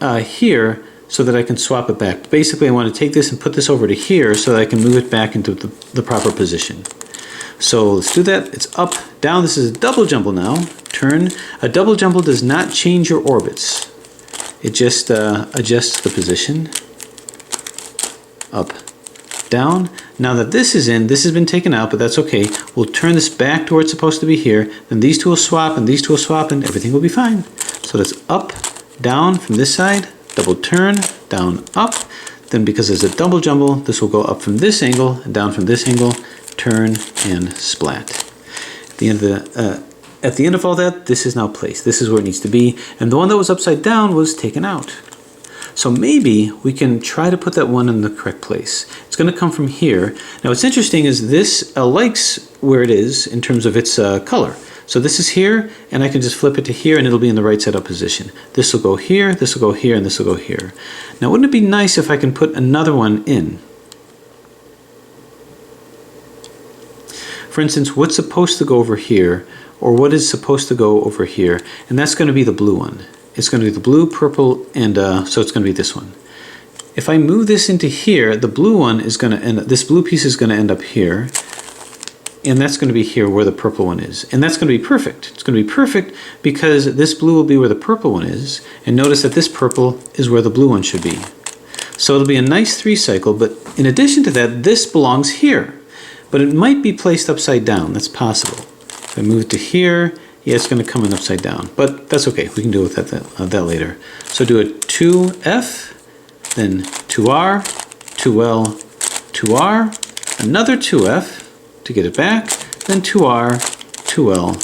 here so that I can swap it back. Basically, I want to take this and put this over to here so that I can move it back into the proper position. So let's do that. It's up, down. This is a double jumble now. Turn. A double jumble does not change your orbits. It just adjusts the position. Up, down. Now that this is in, this has been taken out, but that's okay. We'll turn this back to where it's supposed to be here. Then these two will swap, and these two will swap, and everything will be fine. So that's up, down from this side, double turn, down, up. Then because there's a double jumble, this will go up from this angle and down from this angle, turn and splat. At the end of all that, this is now placed. This is where it needs to be, and the one that was upside down was taken out. So maybe we can try to put that one in the correct place. It's going to come from here. Now what's interesting is this likes where it is in terms of its color. So this is here, and I can just flip it to here, and it'll be in the right side up position. This will go here, this will go here, and this will go here. Now wouldn't it be nice if I can put another one in? For instance, what's supposed to go over here, or what is supposed to go over here? And that's going to be the blue one. It's going to be the blue, purple, and so it's going to be this one. If I move this into here, the blue one is going to end up, this blue piece is going to end up here, and that's going to be here where the purple one is. And that's going to be perfect. It's going to be perfect because this blue will be where the purple one is, and notice that this purple is where the blue one should be. So it'll be a nice 3-cycle, but in addition to that, this belongs here. But it might be placed upside down. That's possible. If I move it to here, yeah, it's going to come in upside down, but that's okay. We can deal with that later. So do a 2F, then 2R, 2L, 2R, another 2F to get it back, then 2R, 2L,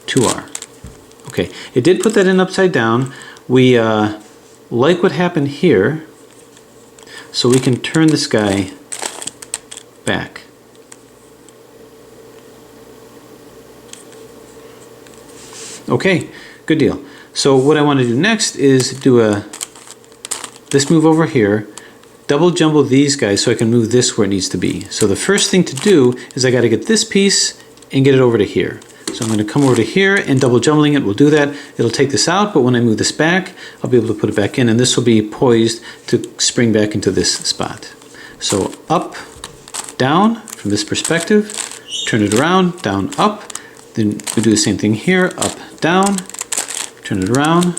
2R. Okay, it did put that in upside down. We like what happened here, so we can turn this guy back. Okay, good deal. So what I want to do next is do this move over here, double jumble these guys so I can move this where it needs to be. So the first thing to do is I got to get this piece and get it over to here. So I'm going to come over to here, and double jumbling it will do that. It'll take this out, but when I move this back, I'll be able to put it back in, and this will be poised to spring back into this spot. So up, down from this perspective, turn it around, down, up. Then we do the same thing here, up, down, turn it around,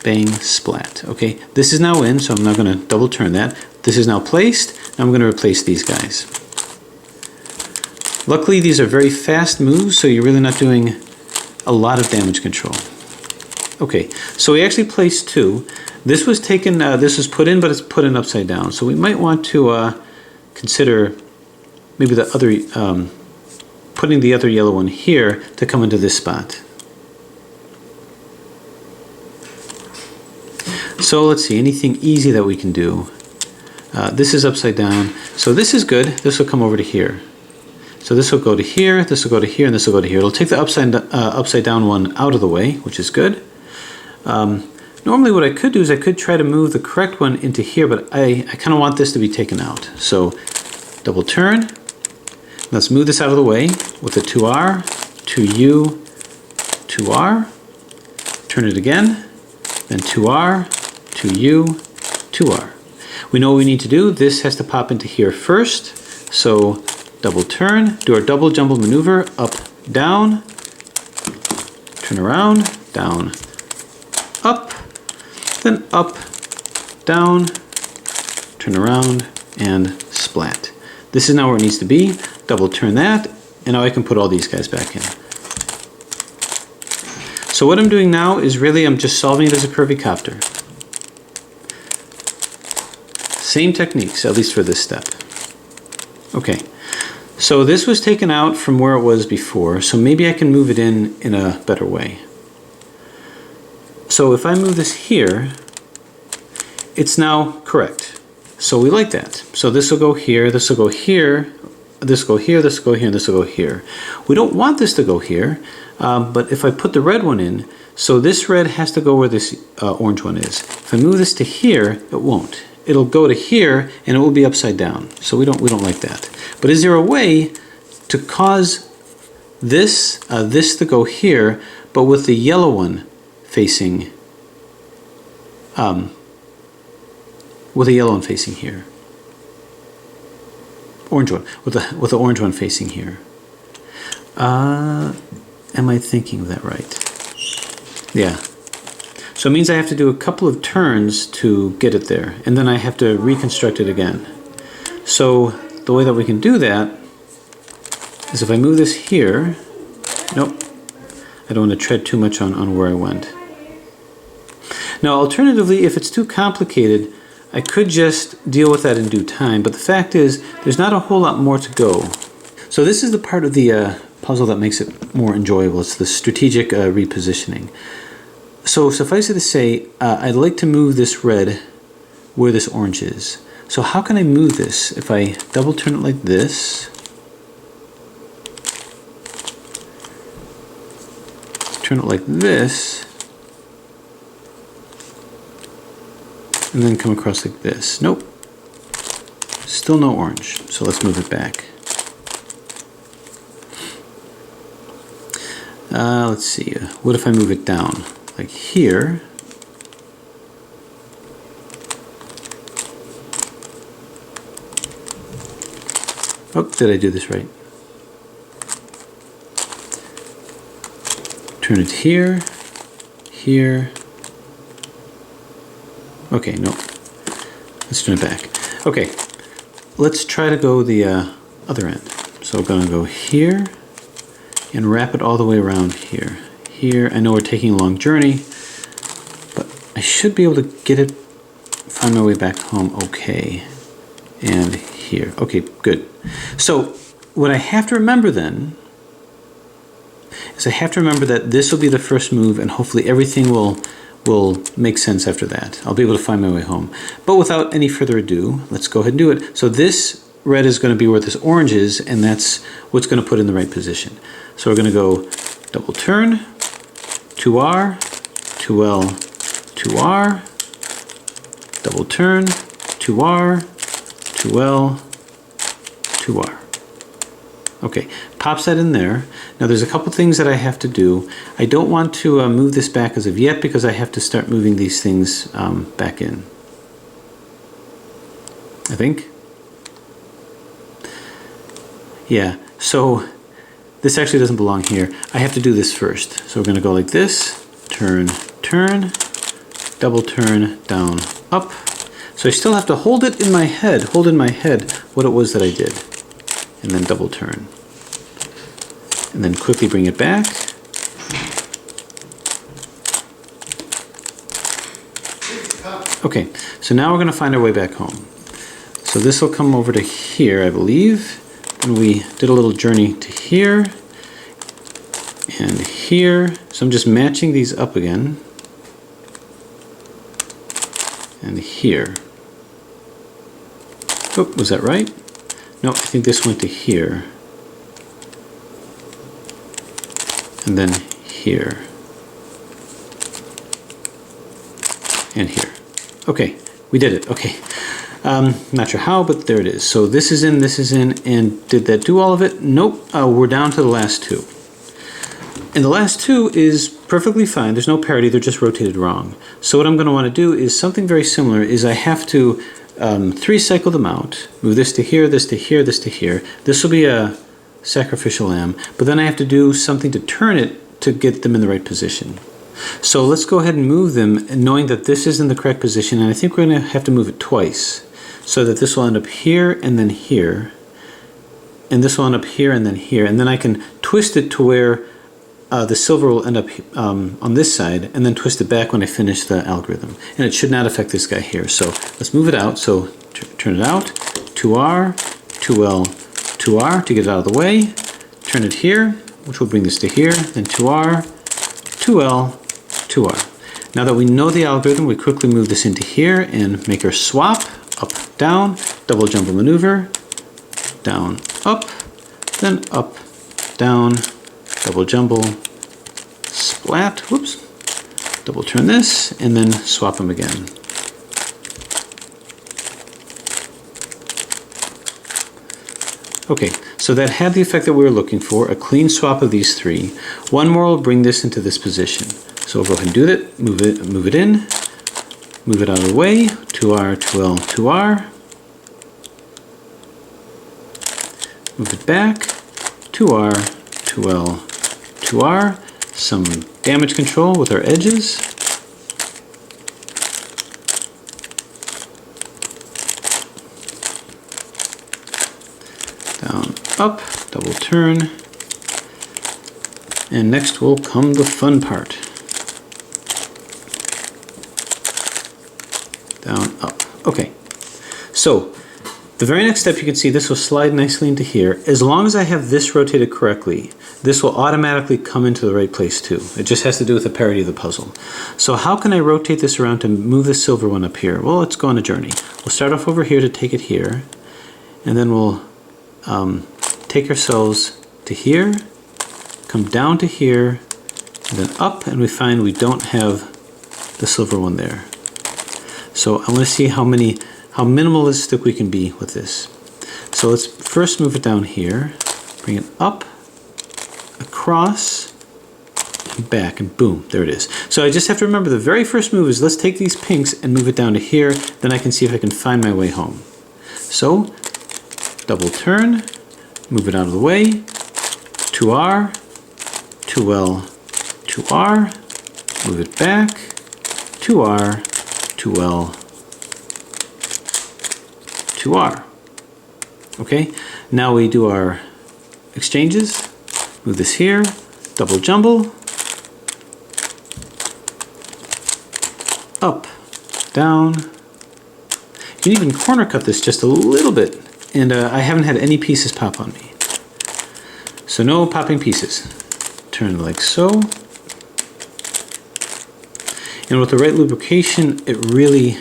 bang, splat. Okay, this is now in, so I'm not going to double turn that. This is now placed. Now I'm going to replace these guys. Luckily, these are very fast moves, so you're really not doing a lot of damage control. Okay, so we actually placed 2. This was taken, this was put in, but it's put in upside down. So we might want to consider maybe the other, putting the other yellow one here to come into this spot. So let's see, anything easy that we can do. This is upside down, so this is good. This will come over to here. So this will go to here, this will go to here, and this will go to here. It'll take the upside down one out of the way, which is good. Normally what I could do is I could try to move the correct one into here, but I kind of want this to be taken out. So double turn. Let's move this out of the way with the 2R, 2U, 2R. Turn it again, then 2R, 2U, 2R. We know what we need to do. This has to pop into here first. So double turn, do our double jumble maneuver, up, down, turn around, down, up, then up, down, turn around, and splat. This is now where it needs to be. Double turn that, and now I can put all these guys back in. So what I'm doing now is really I'm just solving it as a curvy copter. Same techniques, at least for this step. Okay, so this was taken out from where it was before, so maybe I can move it in a better way. So if I move this here, it's now correct. So we like that. So this will go here, this will go here, this will go here, this will go here, and this will go here. We don't want this to go here, but if I put the red one in, so this red has to go where this orange one is. If I move this to here, it won't. It'll go to here, and it will be upside down. So we don't like that. But is there a way to cause this this to go here, but with the yellow one facing, with the yellow one facing here? Orange one, with the orange one facing here. Am I thinking of that right? Yeah. So it means I have to do a couple of turns to get it there, and then I have to reconstruct it again. So the way that we can do that is if I move this here, nope, I don't want to tread too much on where I went. Now alternatively, if it's too complicated, I could just deal with that in due time, but the fact is there's not a whole lot more to go. So this is the part of the puzzle that makes it more enjoyable. It's the strategic repositioning. So suffice it to say, I'd like to move this red where this orange is. So how can I move this? If I double turn it like this, turn it like this, and then come across like this. Nope. Still no orange. So let's move it back. Let's see. What if I move it down? Like here. Oh, did I do this right? Turn it here, here. Okay, no. Let's turn it back. Okay, let's try to go the other end. So we're going to go here and wrap it all the way around here. Here, I know we're taking a long journey, but I should be able to get it, find my way back home okay. And here. Okay, good. So what I have to remember then is I have to remember that this will be the first move, and hopefully everything will make sense after that. I'll be able to find my way home. But without any further ado, let's go ahead and do it. So this red is going to be where this orange is, and that's what's going to put in the right position. So we're going to go double turn, 2R, 2L, 2R, double turn, 2R, 2L, 2R. Okay, pops that in there. Now there's a couple things that I have to do. I don't want to move this back as of yet because I have to start moving these things back in. I think. Yeah, so this actually doesn't belong here. I have to do this first. So we're going to go like this, turn, turn, double turn, down, up. So I still have to hold it in my head, hold in my head what it was that I did. And then double turn. And then quickly bring it back. Okay, so now we're going to find our way back home. So this will come over to here, I believe. And we did a little journey to here and here. So I'm just matching these up again. And here. Oh, was that right? No, I think this went to here. And then here. and here. Okay, we did it. Okay. Not sure how, but there it is. So this is in, and did that do all of it? Nope. We're down to the last two. And the last two is perfectly fine. There's no parity, they're just rotated wrong. So what I'm going to want to do is something very similar, is I have to 3-cycle them out, move this to here, this to here, this to here. This will be a sacrificial lamb, but then I have to do something to turn it to get them in the right position. So let's go ahead and move them, knowing that this is in the correct position, and I think we're going to have to move it twice, so that this will end up here and then here, and this will end up here and then here, and then I can twist it to where the silver will end up on this side, and then twist it back when I finish the algorithm. And it should not affect this guy here. So let's move it out. So turn it out, 2R, 2L, 2R to get it out of the way. Turn it here, which will bring this to here, then 2R, 2L, 2R. Now that we know the algorithm, we quickly move this into here and make our swap, up, down, double jumble maneuver, down, up, then up, down, double jumble, splat, whoops, double turn this, and then swap them again. Okay, so that had the effect that we were looking for, a clean swap of these three. One more will bring this into this position. So we'll go ahead and do that, move it in, move it out of the way, 2R, 2L, 2R, move it back, 2R, 2L, 2R, some damage control with our edges. Down, up, double turn. And next will come the fun part. Down, up. Okay, so the very next step, you can see this will slide nicely into here. As long as I have this rotated correctly, this will automatically come into the right place too. It just has to do with the parity of the puzzle. So how can I rotate this around to move the silver one up here? Well, let's go on a journey. We'll start off over here to take it here, and then we'll take ourselves to here, come down to here, and then up, and we find we don't have the silver one there. So I want to see how minimalistic we can be with this. So let's first move it down here, bring it up, across, and back, and boom, there it is. So I just have to remember the very first move is let's take these pinks and move it down to here, then I can see if I can find my way home. So double turn, move it out of the way, 2R, 2L, 2R, move it back, 2R, 2L, 2R. Okay, now we do our exchanges. Move this here, double jumble, up, down. You can even corner cut this just a little bit, and I haven't had any pieces pop on me. So no popping pieces. Turn like so. And with the right lubrication, it really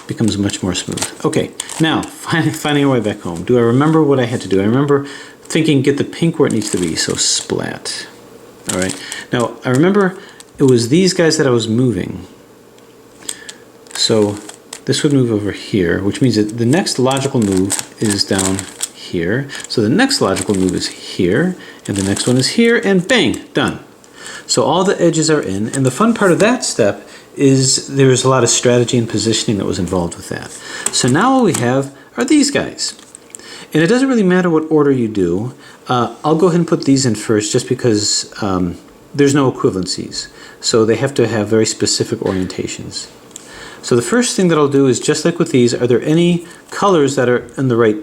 becomes much more smooth. Okay, now finding our way back home. Do I remember what I had to do? I remember thinking get the pink where it needs to be, so splat. All right, now I remember it was these guys that I was moving. So this would move over here, which means that the next logical move is down here. So the next logical move is here, and the next one is here, and bang, done. So all the edges are in, and the fun part of that step is there's a lot of strategy and positioning that was involved with that. So now what we have are these guys. And it doesn't really matter what order you do. I'll go ahead and put these in first just because there's no equivalencies. So they have to have very specific orientations. So the first thing that I'll do is, just like with these, are there any colors that are in the right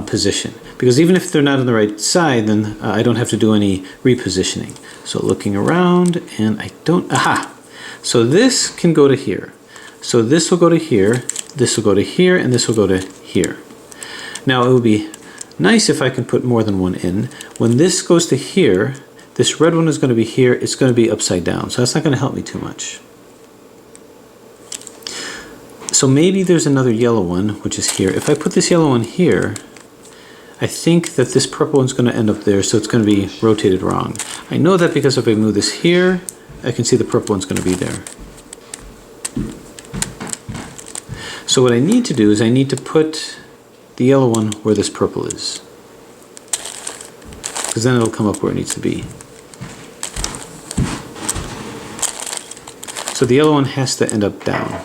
position? Because even if they're not on the right side, then I don't have to do any repositioning. So looking around, and I don't, aha! So this can go to here. So this will go to here, this will go to here, and this will go to here. Now it would be nice if I can put more than one in. When this goes to here, this red one is going to be here, it's going to be upside down. So that's not going to help me too much. So maybe there's another yellow one, which is here. If I put this yellow one here, I think that this purple one's going to end up there, so it's going to be rotated wrong. I know that because if I move this here, I can see the purple one's going to be there. So what I need to do is I need to put the yellow one where this purple is, because then it'll come up where it needs to be. So the yellow one has to end up down.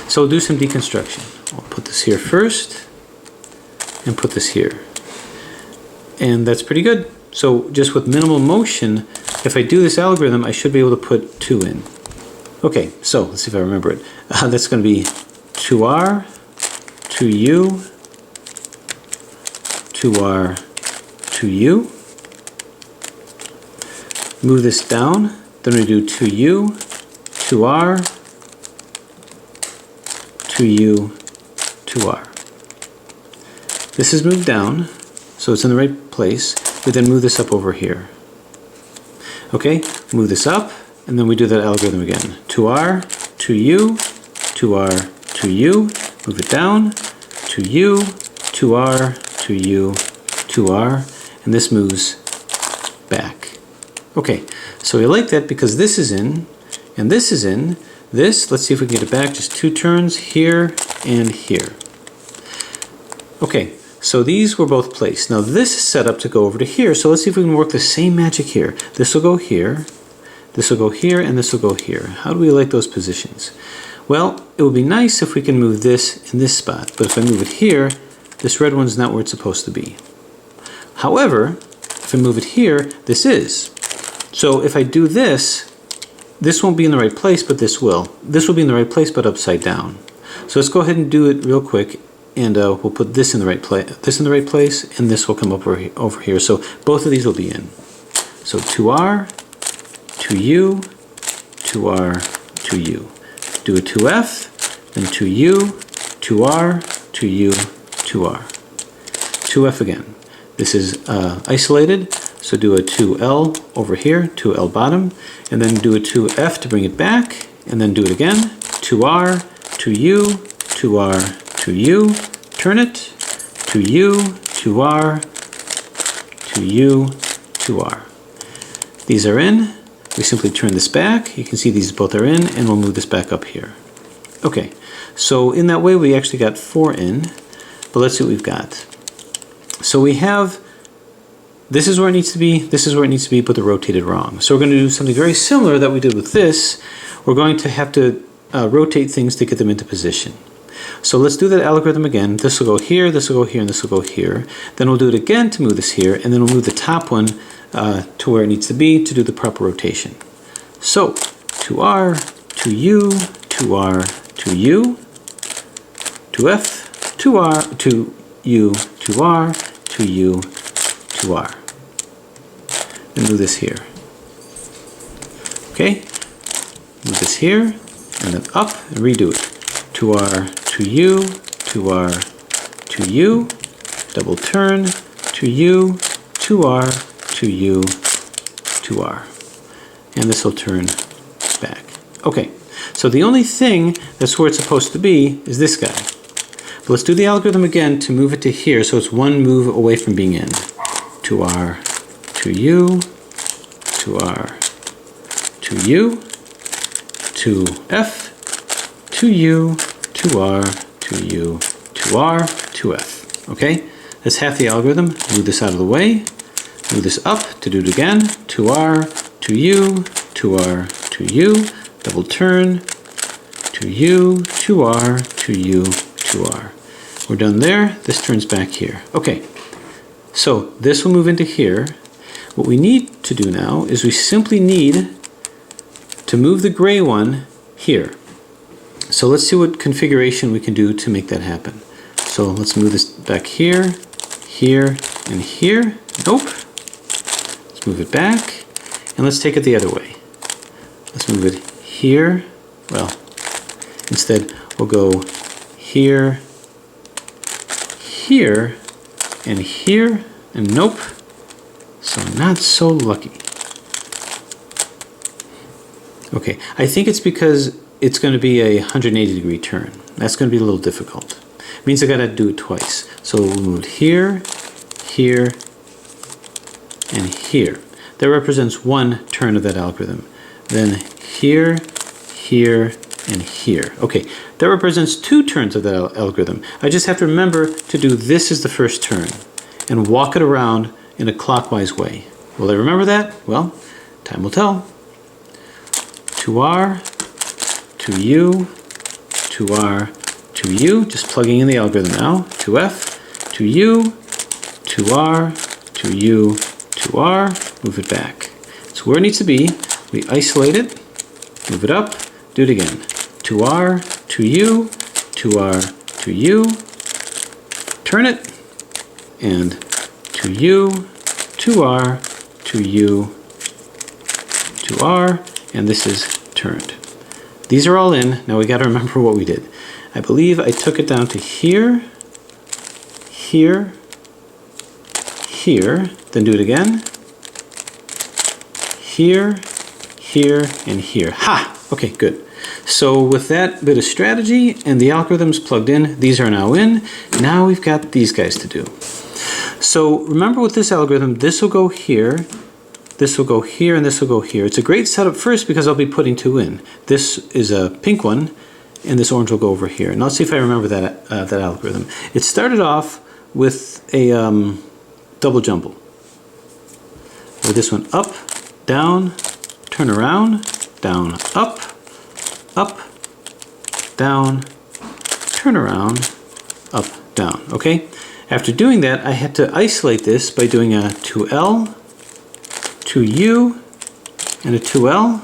So we'll do some deconstruction. I'll put this here first and put this here. And that's pretty good. So just with minimal motion, if I do this algorithm, I should be able to put 2 in. Okay, so let's see if I remember it. That's going to be 2R, 2U, 2R, 2U. Move this down. Then we do 2U, 2R, 2U, 2R. This is moved down, so it's in the right place. We then move this up over here. Okay, move this up, and then we do that algorithm again. 2R, 2U, 2R, 2U, move it down, 2U, 2R, 2U, 2R, and this moves back. Okay, so we like that because this is in, and this is in. This, let's see if we can get it back, just 2 turns, here and here. Okay, so these were both placed. Now this is set up to go over to here, so let's see if we can work the same magic here. This will go here, this will go here, and this will go here. How do we like those positions? Well, it would be nice if we can move this in this spot, but if I move it here, this red one's not where it's supposed to be. However, if I move it here, this is. So if I do this, this won't be in the right place, but this will. This will be in the right place, but upside down. So let's go ahead and do it real quick, and we'll put this in the right place, and this will come up over here. So both of these will be in. So 2R, 2U, 2R, 2U. Do a 2F, then 2U, 2R, 2U, 2R. 2F again. This is isolated. So do a 2L over here, 2L bottom, and then do a 2F to bring it back, and then do it again. 2R, 2U, 2R, 2U, turn it, 2U, 2R, 2U, 2R. These are in. We simply turn this back. You can see these both are in, and we'll move this back up here. Okay, so in that way we actually got 4 in, but let's see what we've got. So we have, this is where it needs to be, this is where it needs to be, but they're rotated wrong. So we're going to do something very similar that we did with this. We're going to have to rotate things to get them into position. So let's do that algorithm again. This will go here, this will go here, and this will go here. Then we'll do it again to move this here, and then we'll move the top one to where it needs to be to do the proper rotation. So 2R, 2U, 2R, 2U, 2F, 2R, 2U, 2R, 2U, 2R. And move this here. Okay, move this here, and then up, and redo it. 2R, 2U, 2R, 2U, double turn, 2U, 2R, 2U, 2R. And this will turn back. Okay, so the only thing that's where it's supposed to be is this guy. But let's do the algorithm again to move it to here, so it's one move away from being in. 2R, 2U, 2R, 2U, 2F, 2U, 2R, 2U, 2R, 2F. Okay, that's half the algorithm. Move this out of the way. Move this up to do it again. 2R, 2U, 2R, 2U, double turn, 2U, 2R, 2U, 2R. We're done there. This turns back here. Okay, so this will move into here. What we need to do now is we simply need to move the gray one here. So let's see what configuration we can do to make that happen. So let's move this back here, here, and here. Nope. Let's move it back, and let's take it the other way. Let's move it here. Well, instead we'll go here, here, and here, and nope. So not so lucky. Okay, I think it's because it's going to be a 180-degree turn. That's going to be a little difficult. It means I got to do it twice. So we'll move it here, here, and here. That represents one turn of that algorithm. Then here, here, and here. Okay, that represents 2 turns of that algorithm. I just have to remember to do this as the first turn and walk it around in a clockwise way. Will I remember that? Well, time will tell. 2R, 2U, 2R, 2U, just plugging in the algorithm now. 2F, 2U, 2R, 2U, 2R, move it back. So where it needs to be, we isolate it, move it up, do it again. 2R, 2U, 2R, 2U, turn it, and 2U, 2R, 2U, 2R, and this is turned. These are all in. Now we got to remember what we did. I believe I took it down to here, here, here, then do it again, here, here, and here. Ha! Okay, good. So with that bit of strategy and the algorithms plugged in, these are now in. Now we've got these guys to do. So remember with this algorithm, this will go here, this will go here, and this will go here. It's a great setup first because I'll be putting 2 in. This is a pink one, and this orange will go over here. And let's see if I remember that algorithm. It started off with a double jumble. With this one up, down, turn around, down, up, down, turn around, up, down. Okay? After doing that, I had to isolate this by doing a 2L, 2U, and a 2L.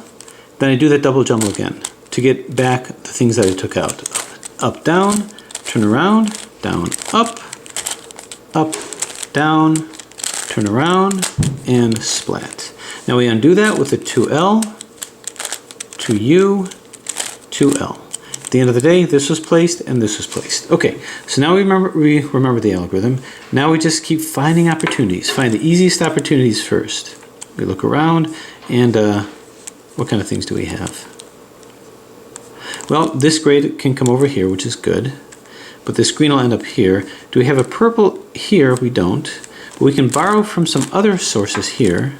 Then I do that double jumble again to get back the things that I took out. Up, down, turn around, down, up, down, turn around, and splat. Now we undo that with a 2L, 2U, 2L. At the end of the day, this was placed and this was placed. Okay, so now we remember the algorithm. Now we just keep finding opportunities. Find the easiest opportunities first. We look around and what kind of things do we have? Well, this gray can come over here, which is good. But this green will end up here. Do we have a purple here? We don't. But we can borrow from some other sources here.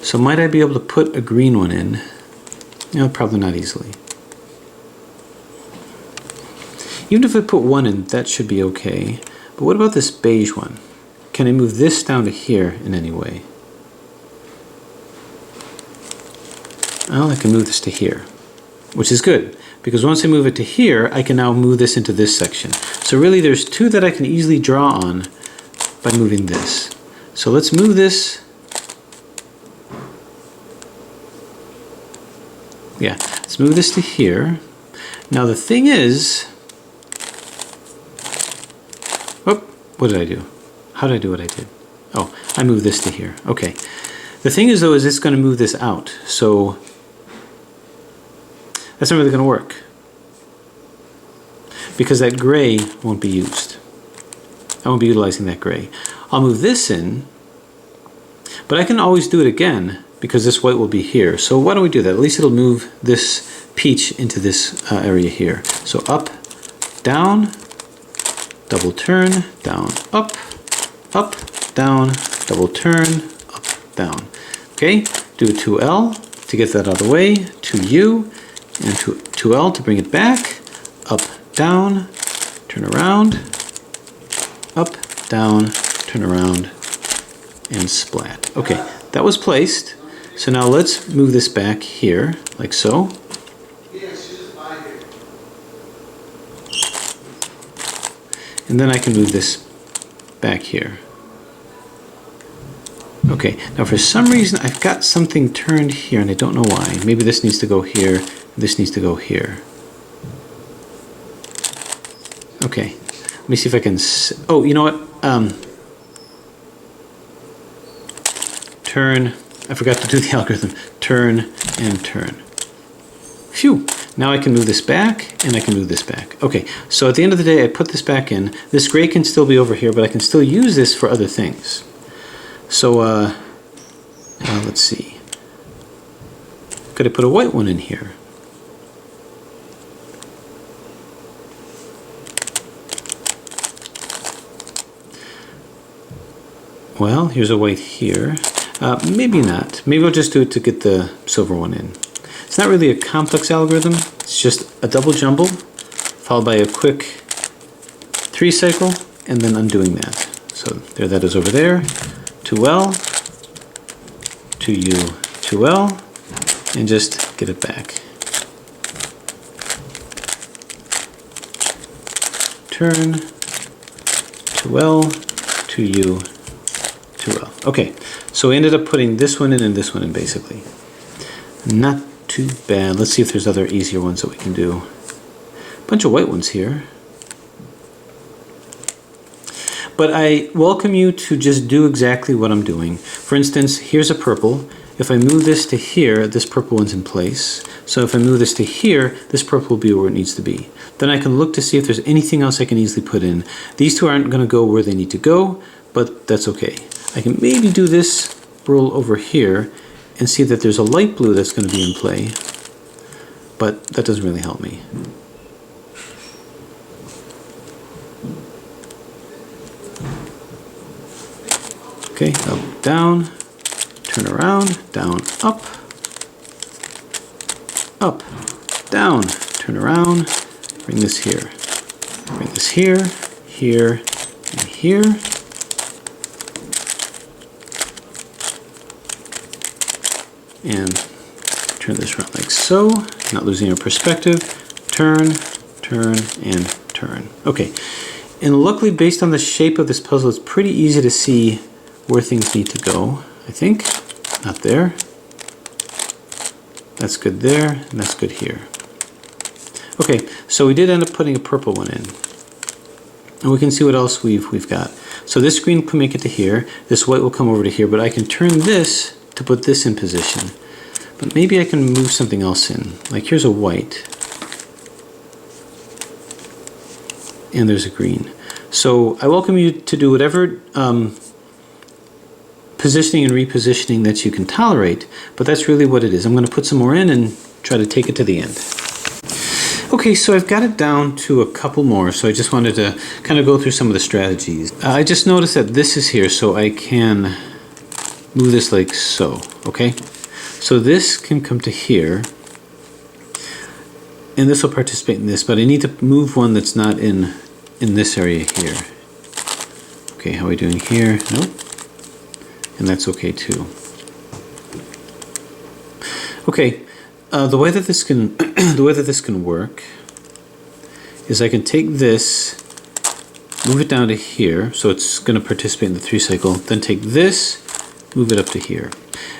So might I be able to put a green one in? No, probably not easily. Even if I put 1 in, that should be okay. But what about this beige one? Can I move this down to here in any way? Well, I can move this to here, which is good, because once I move it to here, I can now move this into this section. So really there's 2 that I can easily draw on by moving this. So let's move this. Yeah, let's move this to here. Now the thing is, whoop, what did I do? How did I do what I did? Oh, I moved this to here. Okay. The thing is though, is it's going to move this out. So that's not really going to work, because that gray won't be used. I won't be utilizing that gray. I'll move this in, but I can always do it again because this white will be here. So why don't we do that? At least it'll move this peach into this area here. So up, down, double turn, down, up, down, double turn, up, down. Okay, do a 2L to get that out of the way, 2U, and 2L to bring it back, up, down, turn around, up, down, turn around, and splat. Okay, that was placed. So now let's move this back here, like so. And then I can move this back here. Okay, now for some reason I've got something turned here and I don't know why. Maybe this needs to go here, this needs to go here. Okay, let me see if I can, oh, you know what? Turn, I forgot to do the algorithm. Turn and turn. Phew, now I can move this back and I can move this back. Okay, so at the end of the day I put this back in. This gray can still be over here, but I can still use this for other things. So, let's see. Could I put a white one in here? Well, here's a white here. Maybe not. Maybe I'll just do it to get the silver one in. It's not really a complex algorithm. It's just a double jumble followed by a quick 3 cycle and then undoing that. So there that is over there. 2L, 2U, 2L, and just get it back. Turn, 2L, 2U, 2L. Okay, so we ended up putting this one in and this one in basically. Not too bad. Let's see if there's other easier ones that we can do. Bunch of white ones here. But I welcome you to just do exactly what I'm doing. For instance, here's a purple. If I move this to here, this purple one's in place. So if I move this to here, this purple will be where it needs to be. Then I can look to see if there's anything else I can easily put in. These two aren't going to go where they need to go, but that's okay. I can maybe do this roll over here and see that there's a light blue that's going to be in play, but that doesn't really help me. Okay, up, down, turn around, down, up, down, turn around, bring this here, here, and here. And turn this around like so, not losing your perspective. Turn, turn, and turn. Okay, and luckily based on the shape of this puzzle, it's pretty easy to see where things need to go, I think. Not there. That's good there, and that's good here. Okay, so we did end up putting a purple one in. And we can see what else we've got. So this green can make it to here, this white will come over to here, but I can turn this to put this in position. But maybe I can move something else in. Like here's a white. And there's a green. So I welcome you to do whatever positioning and repositioning that you can tolerate, but that's really what it is. I'm going to put some more in and try to take it to the end. Okay, so I've got it down to a couple more, so I just wanted to kind of go through some of the strategies. I just noticed that this is here, so I can move this like so, okay? So this can come to here, and this will participate in this, but I need to move one that's not in this area here. Okay, how are we doing here? Nope. And that's okay too. Okay, the way that this can work is I can take this, move it down to here, so it's going to participate in the 3 cycle, then take this, move it up to here.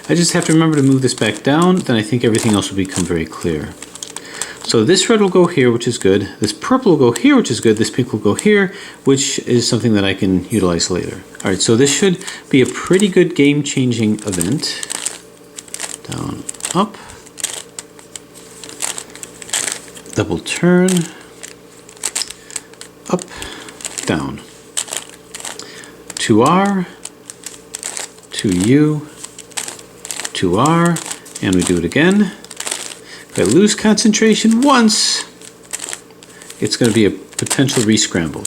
I just have to remember to move this back down, then I think everything else will become very clear. So this red will go here, which is good. This purple will go here, which is good. This pink will go here, which is something that I can utilize later. All right, so this should be a pretty good game-changing event. Down, up. Double turn. Up, down. 2R, 2U, 2R, and we do it again. If I lose concentration once, it's going to be a potential re-scramble,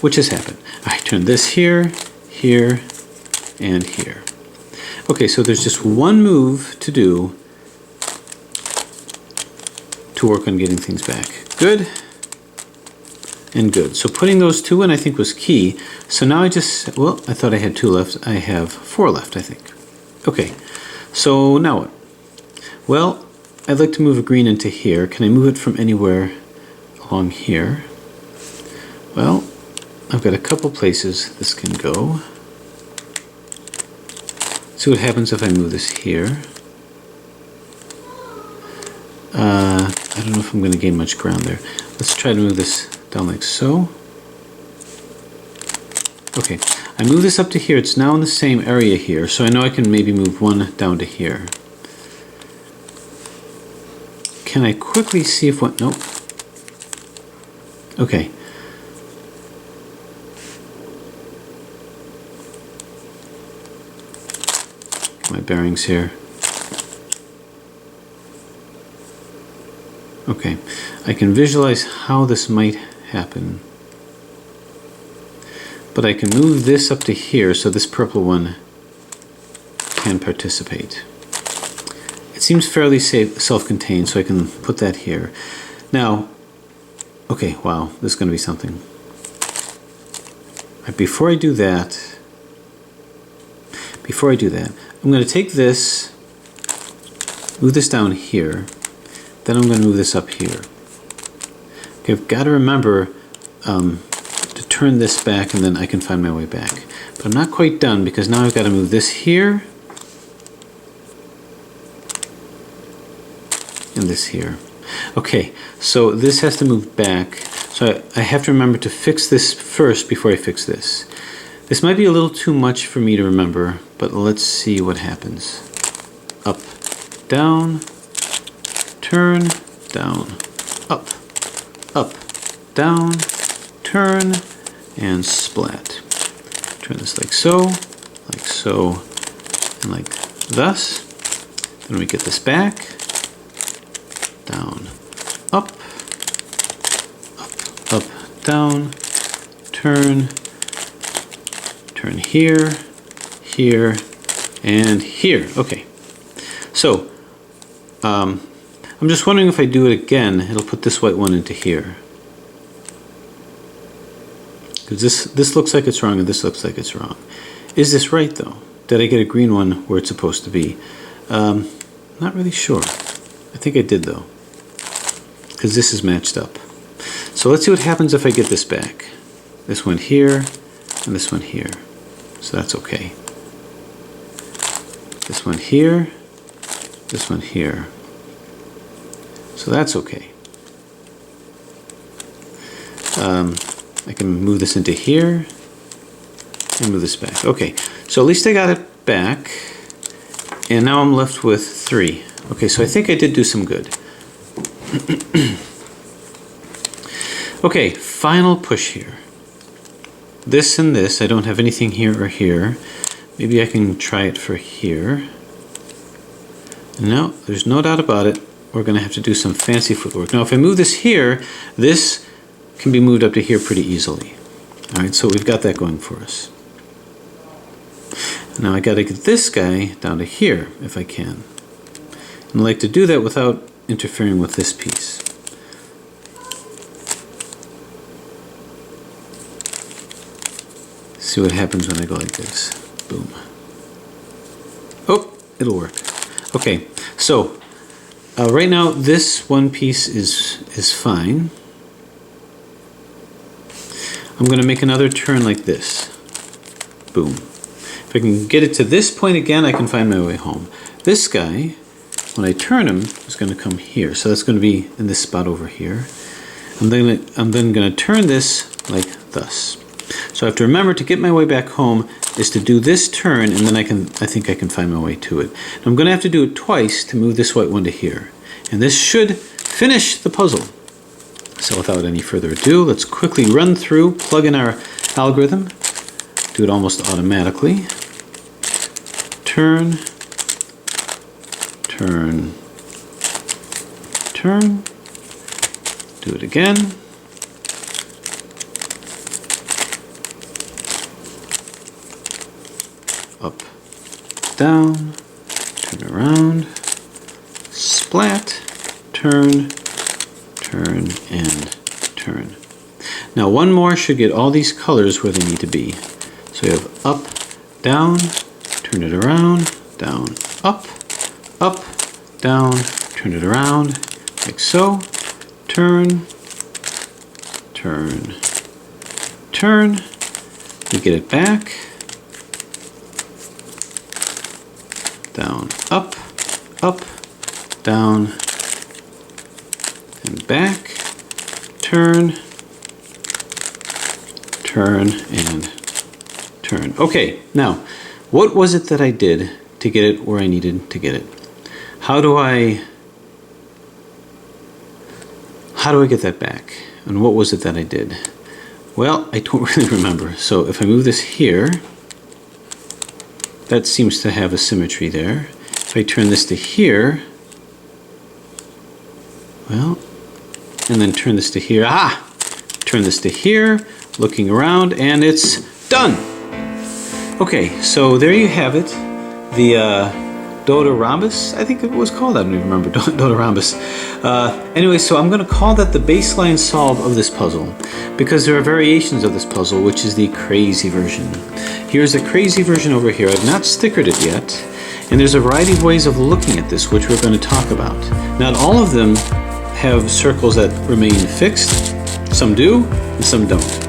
which has happened. I turn this here, here, and here. Okay, so there's just one move to do to work on getting things back. Good and good. So putting those 2 in, I think, was key. So now I thought I had 2 left. I have 4 left, I think. Okay, so now what? Well, I'd like to move a green into here. Can I move it from anywhere along here? Well, I've got a couple places this can go. See what happens if I move this here. I don't know if I'm going to gain much ground there. Let's try to move this down like so. Okay, I move this up to here. It's now in the same area here, so I know I can maybe move one down to here. Can I quickly see if what? Nope. Okay. Get my bearings here. Okay. I can visualize how this might happen. but I can move this up to here so this purple one can participate. It seems fairly self-contained, so I can put that here. Now, okay, wow, this is going to be something. Right, before I do that, I'm going to take this, move this down here, then I'm going to move this up here. Okay, I've got to remember to turn this back and then I can find my way back. But I'm not quite done because now I've got to move this here and this here. Okay, so this has to move back. So I have to remember to fix this first before I fix this. This might be a little too much for me to remember, but let's see what happens. Up, down, turn, down, up, down, turn, and splat. Turn this like so, and like thus. Then we get this back, down, up, down, turn here, here, and here. Okay, so I'm just wondering if I do it again, it'll put this white one into here. Because this looks like it's wrong and this looks like it's wrong. Is this right though? Did I get a green one where it's supposed to be? Not really sure. I think I did though, because this is matched up. So let's see what happens if I get this back. This one here and this one here. So that's okay. This one here, this one here. So that's okay. I can move this into here and move this back. Okay, so at least I got it back. And now I'm left with 3. Okay, so I think I did do some good. Okay, final push here. This and this, I don't have anything here or here. Maybe I can try it for here. No, there's no doubt about it. We're going to have to do some fancy footwork. Now if I move this here, this can be moved up to here pretty easily. Alright, so we've got that going for us. Now I got to get this guy down to here if I can. And I like to do that without interfering with this piece. See what happens when I go like this. Boom. Oh, it'll work. Okay, so right now this one piece is fine. I'm going to make another turn like this. Boom. If I can get it to this point again, I can find my way home. This guy, when I turn him, is going to come here. So that's going to be in this spot over here. I'm then going to turn this like thus. So I have to remember to get my way back home is to do this turn, and then I think I can find my way to it. And I'm going to have to do it twice to move this white one to here. And this should finish the puzzle. So without any further ado, let's quickly run through, plug in our algorithm, do it almost automatically. Turn, turn, turn, do it again. Up, down, turn around, splat, turn, turn, and turn. Now one more should get all these colors where they need to be. So you have up, down, turn it around, down, up, down, turn it around, like so, turn, turn, turn, we get it back, down, up, down, and back, turn, turn, and turn. Okay, now, what was it that I did to get it where I needed to get it? How do I get that back? And what was it that I did? Well, I don't really remember. So if I move this here, that seems to have a symmetry there. If I turn this to here, well, and then turn this to here, turn this to here, looking around, and it's Done! Okay, so there you have it. The DodeRhombus, I think it was called, I don't even remember, DodeRhombus. Anyway, so I'm going to call that the baseline solve of this puzzle, because there are variations of this puzzle, which is the crazy version. Here's the crazy version over here. I've not stickered it yet, and there's a variety of ways of looking at this, which we're going to talk about. Not all of them have circles that remain fixed. Some do, and some don't.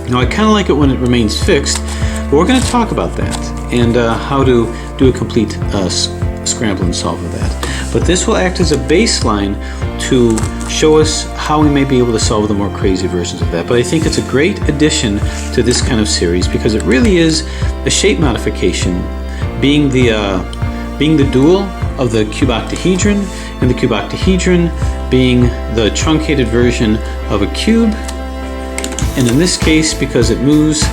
Now, I kind of like it when it remains fixed, but we're going to talk about that and how to do a complete scramble and solve of that. But this will act as a baseline to show us how we may be able to solve the more crazy versions of that. But I think it's a great addition to this kind of series because it really is a shape modification, being the dual of the cuboctahedron, and the cuboctahedron being the truncated version of a cube. And in this case, because it moves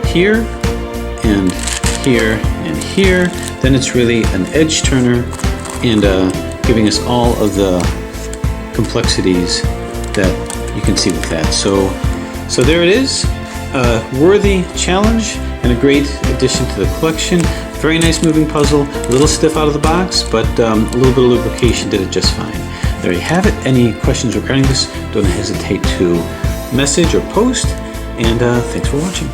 here and here and here, then it's really an edge turner and giving us all of the complexities that you can see with that. So there it is, a worthy challenge and a great addition to the collection. Very nice moving puzzle, a little stiff out of the box, but a little bit of lubrication did it just fine. There you have it. Any questions regarding this, don't hesitate to message or post, and thanks for watching.